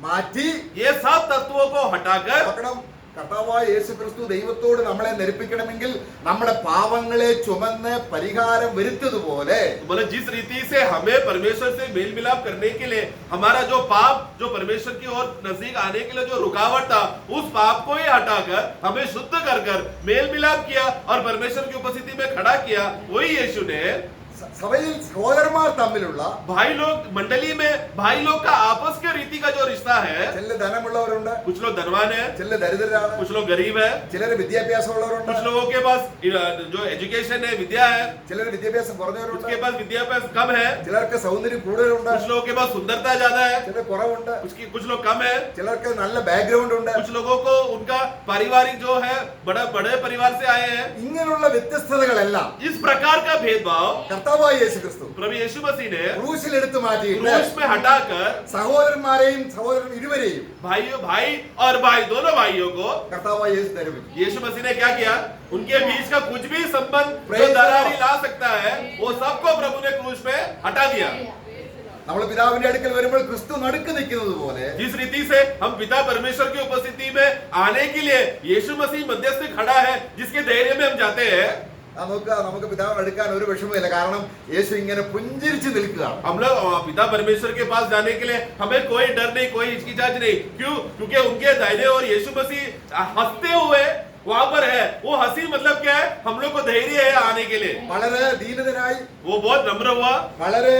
മാറ്റി ये सब तत्वों को हटाकर നോക്കണം. കർത്താവായ യേശു ക്രിസ്തു ദൈവത്തോട് നമ്മളെ ധരിപ്പിക്കണമെങ്കിൽ നമ്മുടെ പാവങ്ങളെ ചുമന്ന് പരിഹാരം വരുത്തതുപോലെ मतलब जिस रीति से हमें परमेश्वर से मेल मिलाप करने के लिए हमारा जो पाप, जो परमेश्वर की ओर नजदीक आने के लिए जो रुकावट था, उस पाप को ही हटाकर हमें शुद्ध कर मेल मिलाप किया और परमेश्वर की उपस्थिति में खड़ा किया। वही यीशु ने സഭയിൽ സഹോദരന്മാർ തമ്മിലുള്ള भाई लोग, मंडली में भाई लोग का आपस के रीति का जो रिश्ता है, ചില ധനമുള്ളവരുണ്ട്, कुछ लोग धनवान है, ചില ദരിദ്രരാണ്, कुछ लोग गरीब है, ചിലർ വിദ്യാഭ്യാസമുള്ളവരുണ്ട്, कुछ लोगों के पास जो एजुकेशन है, विद्या है, ചിലർ വിദ്യാഭ്യാസം കുറഞ്ഞവരുണ്ട്, उसके पास विद्याभ्यास कम है, ചിലർക്ക് സൗന്ദര്യം കൂടുതലുണ്ട്, कुछ लोगों के पास सुंदरता ज्यादा है, ചിലർ കുറവുണ്ട്, कुछ लोग कम है, ചിലർക്ക് നല്ല ബാക്ക്ഗ്രൗണ്ട് ഉണ്ട്. कुछ लोगों को उनका पारिवारिक जो है बड़े परिवार से आए हैं। ഇങ്ങനെയുള്ള വ്യത്യസ്തതകളെല്ലാം इस प्रकार का भेदभाव കർത്താവായ യേശു ക്രിസ്തു प्रभु यीशु मसीह ने ക്രൂശിൽ എടുത്തു മാറ്റിയിട്ട് क्रूस में हटाकर സഹോദരന്മാരെയും സഹോദരൻ ഇരുവരെയും भाई और भाई, दोनों भाइयों को കർത്താവായ യേശു ധരിപ്പിച്ചു. यीशु मसीह ने क्या किया? उनके बीच का कुछ भी संबंध जो Praise the दरारी Lord. ला सकता है, वो सबको प्रभु ने क्रूस पे हटा दिया। നമ്മൾ പിതാവിന്റെ അടുക്കൽ വരുമ്പോൾ ക്രിസ്തു നടുക്ക് നിൽക്കുന്നത് പോലെ जिस रीति से हम पिता परमेश्वर की उपस्थिति में आने के लिए यीशु मसीह मध्यस्थ खड़ा है, जिसके धैर्य में हम जाते हैं, നോക്കുക, നമുക്ക് പിതാവിന് അടുക്കാൻ ഒരു വിഷമമില്ല. കാരണം യേശു ഇങ്ങനെ പുഞ്ചിരിച്ച് നിൽക്കുകയാണ്. हम लोग पिता परमेश्वर के पास जाने के लिए हमें कोई डर नहीं, कोई हिचकिचाहट नहीं। क्यों? क्योंकि उनके दाहिने और यीशु मसीह हंसते हुए वहां पर है। वो हंसी मतलब क्या है? हम लोग को धैर्य है आने के लिए। വളരെ ദീനതനായി, वो बहुत नम्र हुआ, വളരെ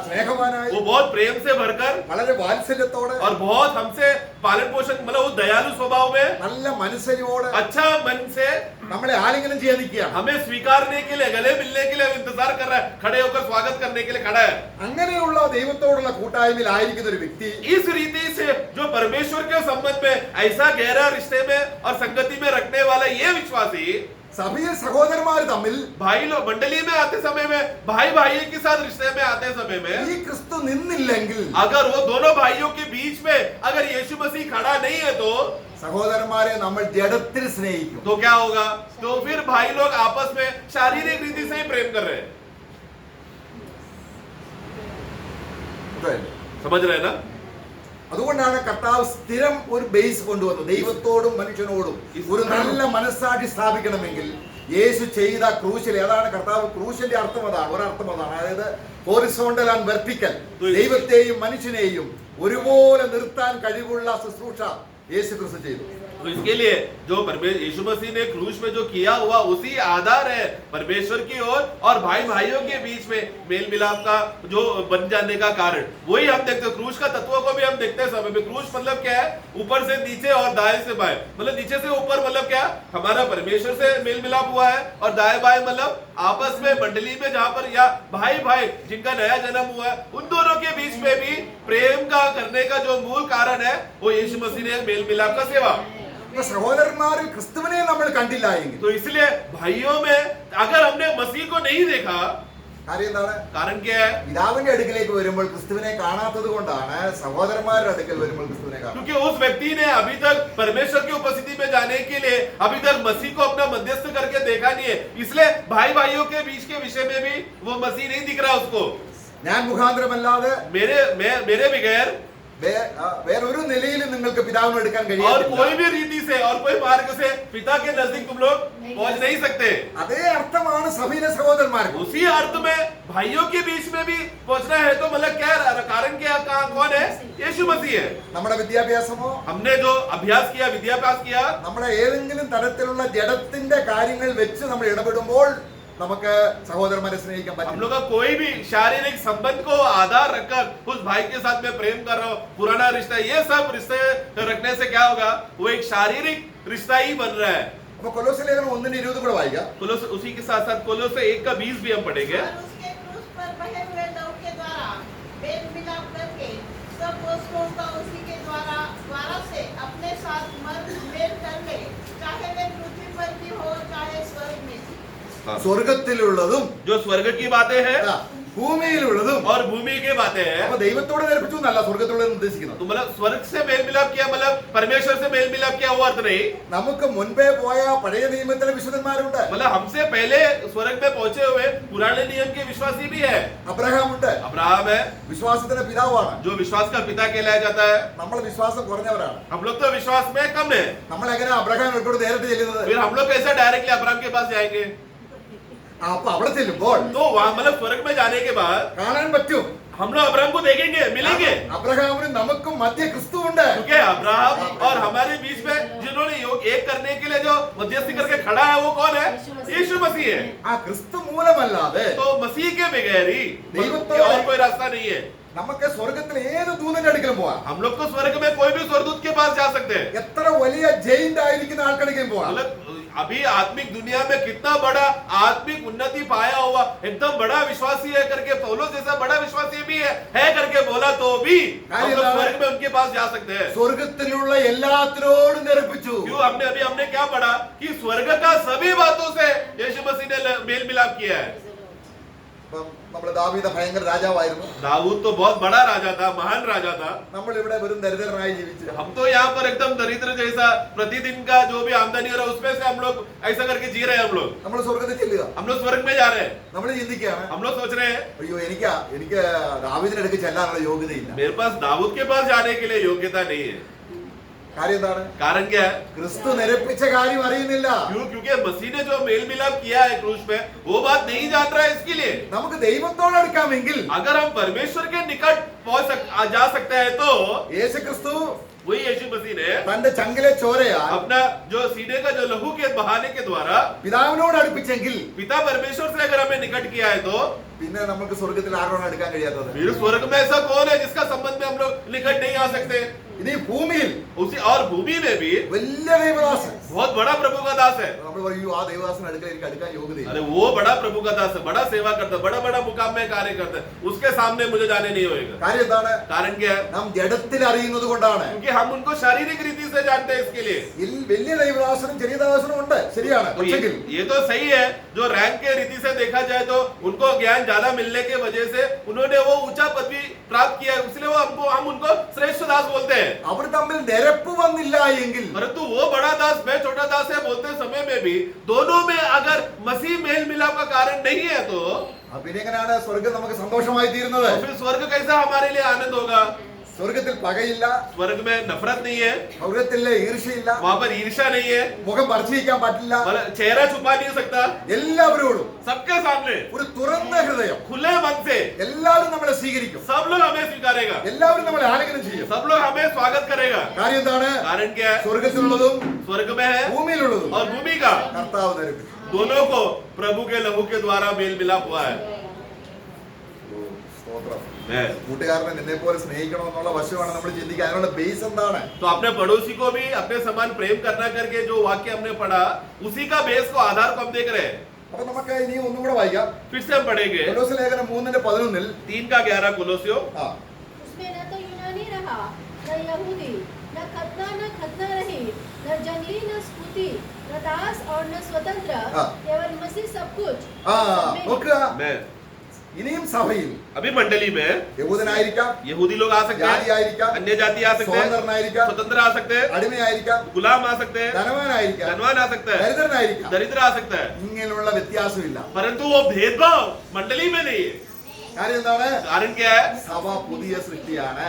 സ്നേഹവാനായി, वो बहुत प्रेम से भरकर വളരെ വാത്സല്യത്തോടെ, और बहुत हमसे पालन पोषण, मतलब वो दयालु स्वभाव में, നല്ല മനസ്സരിയോടെ अच्छा मन से നമ്മളെ ആലിംഗനം ചെയ്യാൻ നിൽക്കുകയാണ്. हमें स्वीकारने के लिए, गले मिलने के लिए इंतजार कर रहा है, खड़े होकर स्वागत करने के लिए खड़ा है। അങ്ങനെയുള്ള ദൈവത്തോടുള്ള കൂട്ടായ്മയിൽ ആയിരിക്കുന്ന ഒരു വ്യക്തി इस रीति से जो परमेश्वर के संबंध में ऐसा गहरा रिश्ते में और संगति में रखने वाला ये विश्वासी സഭയിൽ സഹോദരന്മാർ തമ്മിൽ भाई लोग मंडली में आते समय में, भाई के साथ रिश्ते में आते समय में, ഈ ക്രിസ്തു നിന്നില്ലെങ്കിൽ अगर वो दोनों भाइयों के बीच में अगर यीशु मसीह खड़ा नहीं है तो സഹോദരന്മാരെ നമ്മൾ ജഡത്തിൽ സ്നേഹിക്കും. तो क्या होगा? तो फिर भाई लोग आपस में शारीरिक रीति से ही प्रेम कर रहे हैं। समझ रहे हैं ना? അതുകൊണ്ടാണ് കർത്താവ് സ്ഥിരം ഒരു ബേസ് കൊണ്ടുവന്നത്. ദൈവത്തോടും മനുഷ്യനോടും ഒരു നല്ല മനസ്സാക്ഷി സ്ഥാപിക്കണമെങ്കിൽ യേശു ചെയ്ത ക്രൂശിൽ, അതാണ് കർത്താവ് ക്രൂശിന്റെ അർത്ഥം, അതാണ് ഒരർത്ഥം, അതാണ് അതായത് ഹോറിസോണ്ടൽ ആൻഡ് വെർട്ടിക്കൽ, ദൈവത്തെയും മനുഷ്യനെയും ഒരുപോലെ നിർത്താൻ കഴിവുള്ള ശുശ്രൂഷ യേശു ക്രിസ്തു ചെയ്തു. तो इसके लिए जो यीशु मसीह ने क्रूस में जो किया हुआ उसी आधार है परमेश्वर की ओर और भाइयों के बीच में मेल मिलाप का जो बन जाने का कारण। वही हम देखते हैं क्रूस का तत्वों को भी हम देखते हैं समय में। क्रूस मतलब क्या है? ऊपर से नीचे और दाएं से बाएं, मतलब नीचे से ऊपर मतलब क्या? हमारा परमेश्वर से मेल मिलाप हुआ है, और दाएं बाएं मतलब आपस में मंडली में जहां पर या भाई जिनका नया जन्म हुआ है, उन दोनों के बीच में भी प्रेम का करने का जो मूल कारण है वो यीशु मसीह ने मेल मिलाप का सेवा। സഹോദരന്മാരിൽ ക്രിസ്തുവിനെ നമ്മൾ കണ്ടില്ല എങ്കിൽ, तो इसलिए भाइयों में अगर हमने मसीह को नहीं देखा, കാര്യം എന്താണ്? कारण क्या है? പിതാവിന്റെ അടുക്കലേക്ക് വരുമ്പോൾ ക്രിസ്തുവിനെ കാണാത്തത് കൊണ്ടാണ് സഹോദരന്മാരുടെ അടുക്കൽ വരുമ്പോൾ ക്രിസ്തുവിനെ കാണുന്നത്. क्योंकि उस व्यक्ति ने अभी तक परमेश्वर की उपस्थिति में जाने के लिए अभी तक मसीह को अपना मध्यस्थ करके देखा नहीं है, इसलिए भाई भाइयों के बीच के विषय में भी वो मसीह नहीं दिख रहा उसको। ഞാൻ മുഖാന്തരമല്ലാതെ मेरे बगैर വേറൊരു നിലയിലും നിങ്ങൾക്ക് പിതാവിനെ എടുക്കാൻ और കഴിയില്ല. कोई भी रीति से और कोई मार्ग से पिता के नजदीक तुम लोग पहुंच नहीं सकते। അതേ അർത്ഥമാണ് സഭയിലെ സഹോദരന്മാർക്ക്. उसी अर्थ में भाइयों के बीच में भी पहुंचना है तो मतलब क्या कारण क्या कौन है? यीशु मसीह है। നമ്മുടെ വിദ്യാഭ്യാസമോ हमने जो अभ्यास किया, विद्याभ्यास किया, നമ്മുടെ ഏതെങ്കിലും തരത്തിലുള്ള ജഡത്തിന്റെ കാര്യങ്ങൾ വെച്ച് നമ്മൾ ഇടപെടുമ്പോൾ നമുക്ക് സഹോദരന്മാരെ സ്നേഹിക്കാൻ हम പറ്റും. लोग का कोई भी शारीरिक संबंध को आधार रखकर उस भाई के साथ मैं प्रेम कर रहा हूँ, पुराना रिश्ता, ये सब रिश्ते रखने से क्या होगा? वो एक शारीरिक रिश्ता ही बन रहा है। അപ്പൊ കൊലോസ്യ ലേഖനം 1:20 കൂടെ വായിക്കാം. कोलोसे उसी के साथ साथ कोलोसे 1:20 भी हम पढ़ेंगे। और उसके क्रूस पर बहे हुए लहू के द्वारा मेल मिलाप करके सब वस्तुओं का उसी के द्वारा से अपने साथ मेल कर ले, चाहे वे पृथ्वी पर भी हो चाहे स्वर्ग में भी। സ്വർഗത്തിലുള്ളതും जो स्वर्ग की बातें हैं ഭൂമിയിലുള്ളതും और भूमि की बातें हैं, അപ്പൊ ദൈവത്തോട് നേർപ്പിച്ചു എന്നല്ല സ്വർഗത്തിലുള്ളത് ഉദ്ദേശിക്കുന്നത്. तो मतलब स्वर्ग से मेल मिलाप किया मतलब परमेश्वर से मेल मिलाप किया वो अर्थ नहीं। നമുക്ക് മുൻപേ പോയ പഴയ നിയമത്തിലെ വിശുദ്ധന്മാരുണ്ട്. मतलब हमसे पहले स्वर्ग में पहुंचे हुए पुराने नियम के विश्वासी भी है। അബ്രഹാം ഉണ്ട്, अब्राहम है വിശ്വാസത്തിന്റെ പിതാവാണ്. जो विश्वास का पिता कहलाया जाता है। നമ്മൾ വിശ്വാസം കുറഞ്ഞവരാണ്. हम लोग तो विश्वास में कम है, നമ്മൾ എങ്ങനെ അബ്രഹാമിനോട് നേരിട്ട് ചെല്ലുന്നത്? फिर हम लोग कैसे डायरेक्टली अब्राहम के पास जाएंगे? അപ്പൊ അവിടെ ചെല്ലുമ്പോൾ तो वहां मतलब स्वर्ग में जाने के बाद കാണാൻ പറ്റും, हम लोग अब्राहम को देखेंगे, मिलेंगे, അബ്രഹാമിനും നമുക്കും മധ്യ ക്രിസ്തു ഉണ്ട്. क्योंकि अब्राहम और हमारे बीच में जिन्होंने योग एक करने के लिए जो मध्यस्थी करके खड़ा है वो कौन है? यीशु मसीह है। ആ ക്രിസ്തു മൂലമല്ലാതെ तो मसीह के बगैर ही और कोई रास्ता नहीं है। നമുക്ക് സ്വർഗത്തിൽ ഏത് ദൂതന്റെ അടുക്കലും പോവാം. हम लोग को स्वर्ग में कोई भी स्वर्गदूत के पास जा सकते हैं। എത്ര വലിയ ജയിന്റ് ആയിരിക്കുന്ന ആൾക്കടിക്കും പോവാം. मतलब अभी आत्मिक दुनिया में कितना बड़ा आत्मिक उन्नति पाया हुआ एकदम बड़ा विश्वासी है करके पौलुस जैसा बड़ा विश्वासी भी है करके बोला तो भी हम लोग स्वर्ग में उनके पास जा सकते हैं। സ്വർഗത്തിലുള്ള എല്ലാത്തിനോടും നിരപ്പിച്ചു. क्यों? हमने क्या पढ़ा कि स्वर्ग का सभी बातों से यीशु मसीह ने मेल मिलाप किया है। ഇപ്പം നമ്മുടെ ദാവീദ് ഭയങ്കര രാജാവായിരുന്നു. दाऊद तो बहुत बड़ा राजा था, महान राजा था। നമ്മൾ ഇവിടെ വെറും ദരിദ്രനായി ജീവിച്ചു. हम तो यहाँ पर एकदम दरिद्र जैसा प्रतिदिन का जो भी आमदनी हो रहा है उसमें से हम लोग ऐसा करके जी रहे हैं। हम लोग സ്വർഗത്തിൽ ചെല്ലുക. स्वर्ग में जा रहे हैं। നമ്മൾ ചിന്തിക്കുകയാണ്, हम लोग सोच रहे हैं അയ്യോ എനിക്ക് ദാവീദിന്റെ അടുക്ക് ചെല്ലാനുള്ള യോഗ്യതയില്ല. मेरे पास दाऊद के पास जाने के लिए योग्यता नहीं है। കാര്യം എന്താണ്? कारण क्या है? ക്രിസ്തു നിരപ്പിച്ച കാര്യം അറിയുന്നില്ല. क्यों? क्योंकि मसीह ने जो मेल मिलाप किया है क्रूस पे वो बात नहीं जान रहा है। इसके लिए നമുക്ക് ദൈവത്തോട് അടുക്കാമെങ്കിൽ अगर हम परमेश्वर के निकट जा सकते हैं तो യേശു ക്രിസ്തു वही यीशु मसीह ने തന്റെ ചങ്കിലെ ചോരയാൽ अपना जो सीने का जो लहू के बहाने के द्वारा പിതാവിനോട് അടുപ്പിച്ചെങ്കിൽ पिता परमेश्वर से अगर हमें निकट किया है तो പിന്നെ നമുക്ക് സ്വർഗത്തിൽ ആരോടാണ് അടുക്കാൻ കഴിയാത്തത്? फिर स्वर्ग में ऐसा कौन है जिसका संबंध में हम लोग निकट नहीं आ सकते? ഇനി ഭൂമിയിൽ उसी और भूमि में भी വലിയ ദൈവദാസൻ, बहुत बड़ा प्रभु का दास है। നമ്മൾ പറയൂ ആ ദൈവദാസൻ അടുക്കൽ എനിക്ക് അടുക്കാൻ യോഗ്യതയില്ല. अरे वो बड़ा प्रभु का दास है, बड़ा सेवा करता है, बड़ा बड़ा मुकाम में कार्य करता है, उसके सामने मुझे जाने नहीं होएगा। കാര്യം എന്താണ്? कारण क्या है? നാം ജഡത്തിൽ അറിയുന്നത് കൊണ്ടാണ്. क्योंकि हम उनको शारीरिक रीति से जानते हैं। इसके लिए വലിയ ദൈവദാസനും ചെറിയ ദൈവദാസനും ഉണ്ട്, ശരിയാണ്. तो പക്ഷെങ്കിൽ ये तो सही है, जो रैंक के रीति से देखा जाए तो उनको ज्ञान ज्यादा मिलने के वजह से उन्होंने वो ऊंचा पदवी प्राप्त किया, इसलिए वो हम उनको श्रेष्ठ दास बोलते हैं। അവർ തമ്മിൽ നിരപ്പ് വന്നില്ല എങ്കിൽ, परंतु वो बड़ा दास मैं छोटा दास है बोलते समय में भी दोनों में अगर मसीह मेल मिलाप का कारण नहीं है तो പിന്നെ എങ്ങനെയാണ് സ്വർഗം നമുക്ക് സന്തോഷമായി തീരുന്നത്? फिर स्वर्ग कैसा हमारे लिए आनंद होगा? സ്വർഗത്തിൽ പകയില്ല, स्वर्ग में नफरत नहीं है, സ്വർഗത്തിൽ ഈർഷ്യയില്ല, वहां पर ईर्ष्या नहीं है, മുഖം പറിച്ചിരിക്കാൻ പറ്റില്ല. चेहरा छुपा नहीं सकता, എല്ലാവരോടും सबके सामने ഒരു തുറന്ന ഹൃദയം, खुले मन से എല്ലാവരും നമ്മളെ സ്വീകരിക്കും, सब लोग हमें स्वीकारेगा, എല്ലാവരും നമ്മളെ ആലിംഗനം ചെയ്യും. सब लोग हमें स्वागत करेगा। കാര്യം എന്താണ്? कारण क्या है? സ്വർഗത്തിലുള്ളതും स्वर्ग में है ഭൂമിയിലുള്ളതും और भूमि का കർത്താവ് നിരപ്പിച്ചു. दोनों को प्रभु के लहू के द्वारा मेल मिलाप हुआ है। സ്തോത്രം. है। കൂട്ടുകാരനെ നിന്നെ പോലെ സ്നേഹിക്കണമെന്നുള്ള വശമാണ് നമ്മൾ ചിന്തിക്കുക. അതിനുള്ള ബേസ് എന്താണ്? तो अपने पड़ोसी को भी अपने समान प्रेम करना करके जो वाक्य हमने पढ़ा उसी का बेस को आधार को हम देख रहे हैं। അപ്പൊ നമുക്ക് ഇനി ഒന്നും കൂടെ വായിക്കാം. फिर से हम पढ़ेंगे കൊലോസ്യ ലേഖനം 3:11 3:11 कोलोसियों। उसमें न तो यूनानी रहा, न यहूदी, न खतना रही, न जंगली, न स्कूती, न दास और न स्वतंत्र, हाँ। केवल मसीह सब कुछ। നോക്കുക, मैं ഇനിയും സഭയിൽ अभी मंडली में യഹൂദനായിരിക്കാം, यहूदी लोग आ सकते हैं, ജാതിയായിരിക്കാം, अन्य जाति आ सकते हैं, സ്വതന്ത്രനായിരിക്കാം, स्वतंत्र आ सकते हैं, അടിമയായിരിക്കാം, गुलाम आ सकते हैं, ധനവാനായിരിക്കാം, धनवान आ सकता है, ദരിദ്രനായിരിക്കാം. दरिद्र आ सकता है, ഇങ്ങനെയുള്ള വ്യത്യാസമില്ല. परंतु वो भेदभाव मंडली में नहीं है. കാര്യം എന്താണ്? कारण क्या है? സഭ പുതിയ സൃഷ്ടിയാണ്.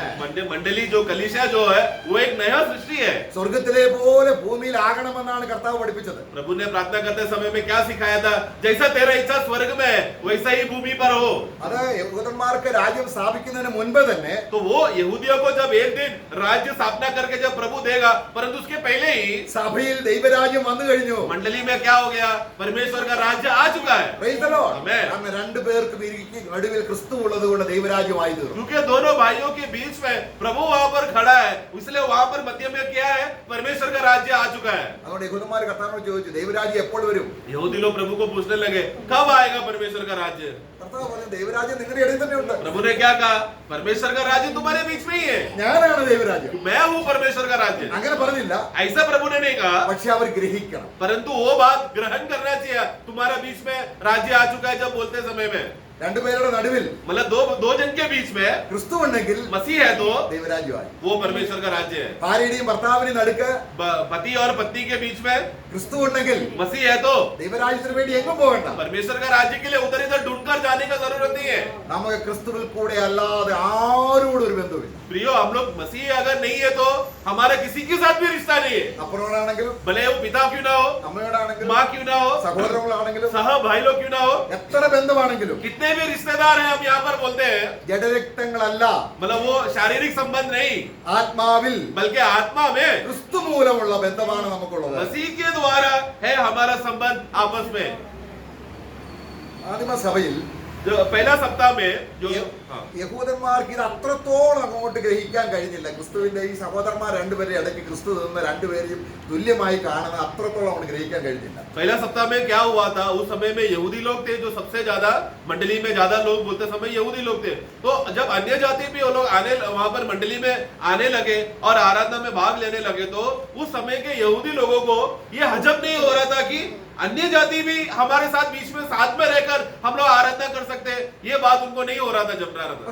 मंडली जो कलीसिया जो है वो एक नया सृष्टि है. സ്വർഗത്തിലെ പോലെ ഭൂമിയിൽ ആകണമെന്നാണ് കർത്താവ് പഠിപ്പിച്ചത്. प्रभु ने प्रार्थना करते समय में क्या सिखाया था? जैसा तेरा इच्छा स्वर्ग में है वैसा ही भूमि पर हो. അത് യഹൂദന്മാർക്ക് രാജ്യം സ്ഥാപിക്കുന്നതിന് മുൻപ് തന്നെ तो वो यहूदियों को जब एक दिन राज्य स्थापना करके जब प्रभु देगा, परंतु उसके पहले ही സഭയിൽ ദൈവരാജ്യം വന്നു കഴിഞ്ഞു. मंडली में क्या हो गया? परमेश्वर का राज्य आ चुका है. Praise the Lord. Amen. കാരണം രണ്ടു പേർക്കും നടുവിൽ ക്രിസ്തു ഉള്ളത് കൊണ്ട് ദൈവരാജ്യമായി തീർന്നു. क्योंकि दोनों भाइयों के बीच में प्रभु वहां पर खड़ा है, इसलिए वहां पर मध्य में क्या है? परमेश्वर का राज्य आ चुका है. അതുകൊണ്ട് യഹൂദന്മാർ കർത്താവിനോട് ചോദിച്ചു, ദൈവരാജ്യം എപ്പോൾ വരും? यहूदी लोग प्रभु को पूछने लगे, कब आएगा परमेश्वर का राज्य? കർത്താവ് പറഞ്ഞു, ദൈവരാജ്യം നിങ്ങളുടെ ഇടയിൽ തന്നെ ഉണ്ട്. प्रभु ने क्या कहा? परमेश्वर का राज्य तुम्हारे बीच में ही है. ഞാനാണ് ദൈവരാജ്യം. मैं हूँ परमेश्वर का राज्य. അങ്ങനെ പറഞ്ഞില്ല. ऐसा प्रभु ने नहीं कहा, പക്ഷെ അവർ ഗ്രഹിക്കണം. परंतु वो बात ग्रहण करना चाहिए. तुम्हारा बीच में राज्य आ चुका है जब बोलते समय में, രണ്ടുപേരുടെ നടുവിൽ मतलब दो जन के बीच में ക്രിസ്തു ഉണ്ടെങ്കിൽ मसीह है तो ദൈവരാജ്യമായി. वो परमेश्वर का राज्य है. ഭാര്യയുടെയും ഭർത്താവിനെയും നടുക്ക് पति और पत्नी के बीच में ക്രിസ്തു ഉണ്ടെങ്കിൽ मसीह है तो ദൈവരാജ്യത്തിന് വേണ്ടി എങ്ങും പോകണ്ട. परमेश्वर का राज्य के लिए उधर इधर ढूंढकर जाने का जरूरत नहीं है. നമുക്ക് ക്രിസ്തുവിൽ കൂടെ അല്ലാതെ ആരോടും ഒരു ബന്ധമില്ല. प्रियो, हम लोग मसीह अगर नहीं है तो हमारा किसी के साथ भी रिश्ता नहीं है. അപ്പനോടാണെങ്കിലും भले वो पिता क्यों ना हो, അമ്മയോടാണെങ്കിലും माँ क्यों ना हो, സഹോദരങ്ങളാണെങ്കിലും सह भाई लोग क्यों ना हो, എത്ര ബന്ധമാണെങ്കിലും कितने भी रिश्तेदार हैं हम यहाँ पर बोलते हैं, ജഡരക്തങ്ങളല്ല, मतलब वो शारीरिक संबंध नहीं ആത്മാവിൽ बल्कि आत्मा में ക്രിസ്തു മൂലമുള്ള ബന്ധമാണ് നമുക്കുള്ളത്. मसीह के द्वारा है हमारा संबंध आपस में. ആദിമ സഭയിൽ जो पहला सप्ताह में जो हाँ, യഹൂദന്മാർക്ക് ഇത് അത്രത്തോളം അങ്ങോട്ട് ഗ്രഹിക്കാൻ കഴിഞ്ഞില്ല. ക്രിസ്തുവിന്റെ ഈ സഹോദരന്മാർ രണ്ടുപേരെ ഇടയ്ക്ക് ക്രിസ്തു നിന്ന് രണ്ടുപേരെയും തുല്യമായി കാണുന്ന അത്രത്തോളം അങ്ങോട്ട് ഗ്രഹിക്കാൻ കഴിഞ്ഞില്ല. पहला सप्ताह में क्या हुआ था? उस समय में यहूदी लोग थे जो सबसे ज्यादा, मंडली में ज्यादा लोग बोलते समय यहूदी लोग थे. तो जब अन्य जाति भी वो लोग आने वहां पर मंडली में आने लगे और आराधना में भाग लेने लगे, तो उस समय के यहूदी लोगों को ये हजम नहीं हो रहा था कि अन्य जाति भी हमारे साथ बीच में साथ में रहकर हम लोग आराधना कर सकते हैं. ये बात उनको नहीं हो रहा था जब रहा था.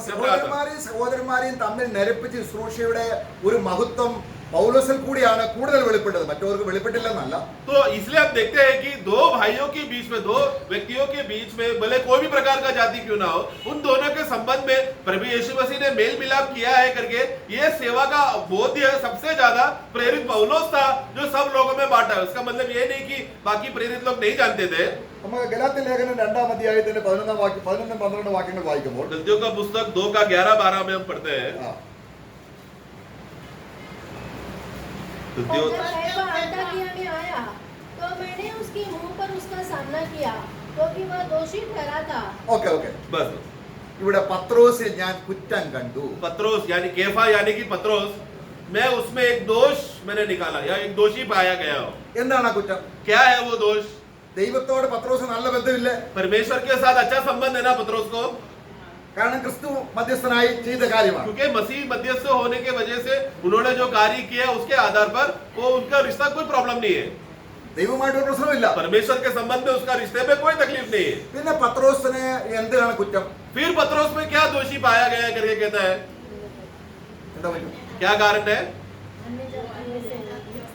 സഹോദരന്മാരെയും തമ്മിൽ നിരപ്പിച്ച് ശുശ്രൂഷയുടെ ഒരു മഹത്വം പൗലോസിൽ കൂടിയാണ് കൂടുതൽ വെളിപ്പെട്ടത്. മറ്റവർക്ക് വെളിപ്പെട്ടില്ലെന്നല്ല. तो इसलिए हम देखते हैं कि दो भाइयों के बीच में, दो व्यक्तियों के बीच में, भले कोई भी प्रकार का जाति क्यों ना हो, उन दोनों के संबंध में प्रभु यीशु मसीह ने मेल मिलाप किया है करके ये सेवा का बोध सबसे ज्यादा प्रेरित पौलुस था जो सब लोगों में बांटा है. उसका मतलब ये नहीं कि बाकी प्रेरित लोग नहीं जानते थे. നമുക്ക് ഗലാത്യ ലേഖനം 2-ാം അധ്യായത്തിന്റെ 11-12 വാക്യങ്ങൾ വായിക്കുമ്പോൾ गलतियों का पुस्तक 2:11-12 में हम पढ़ते हैं. और जब कैफा अंताकिया में आया तो मैंने उसके मुंह पर उसका सामना किया क्योंकि वह दोषी ठहरा था. ഓക്കെ बस ഇവിടെ പത്രോസിൽ ഞാൻ കുറ്റം കണ്ടു. पत्रोस यानी केफा यानी कि पत्रोस, मैं उसमें एक दोष मैंने निकाला या एक दोषी पाया गया हो. എന്താണ് ആ കുറ്റം? क्या है वो दोष? ദൈവത്തോട് പത്രോസ് നല്ല ബന്ധമില്ലേ? परमेश्वर के साथ अच्छा संबंध है ना पत्रोस को, കാരണം ക്രിസ്തു മധ്യസ്ഥനായി ചെയ്ത കാര്യമാണ്. क्योंकि मसीह मध्यस्थ होने के वजह से उन्होंने जो कार्य किया उसके आधार पर वो उनका रिश्ता कोई प्रॉब्लम नहीं है. ദൈവമായിട്ട് ഒരു പ്രശ്നമില്ല. परमेश्वर के संबंध में उसका रिश्ते में कोई तकलीफ नहीं है. പിന്നെ പത്രോസിന് എന്താണ് കുറ്റം? फिर पत्रोस में क्या दोषी पाया गया करके कहता है, എന്താ പറ്റും? क्या कारण है? अन्य जातियों से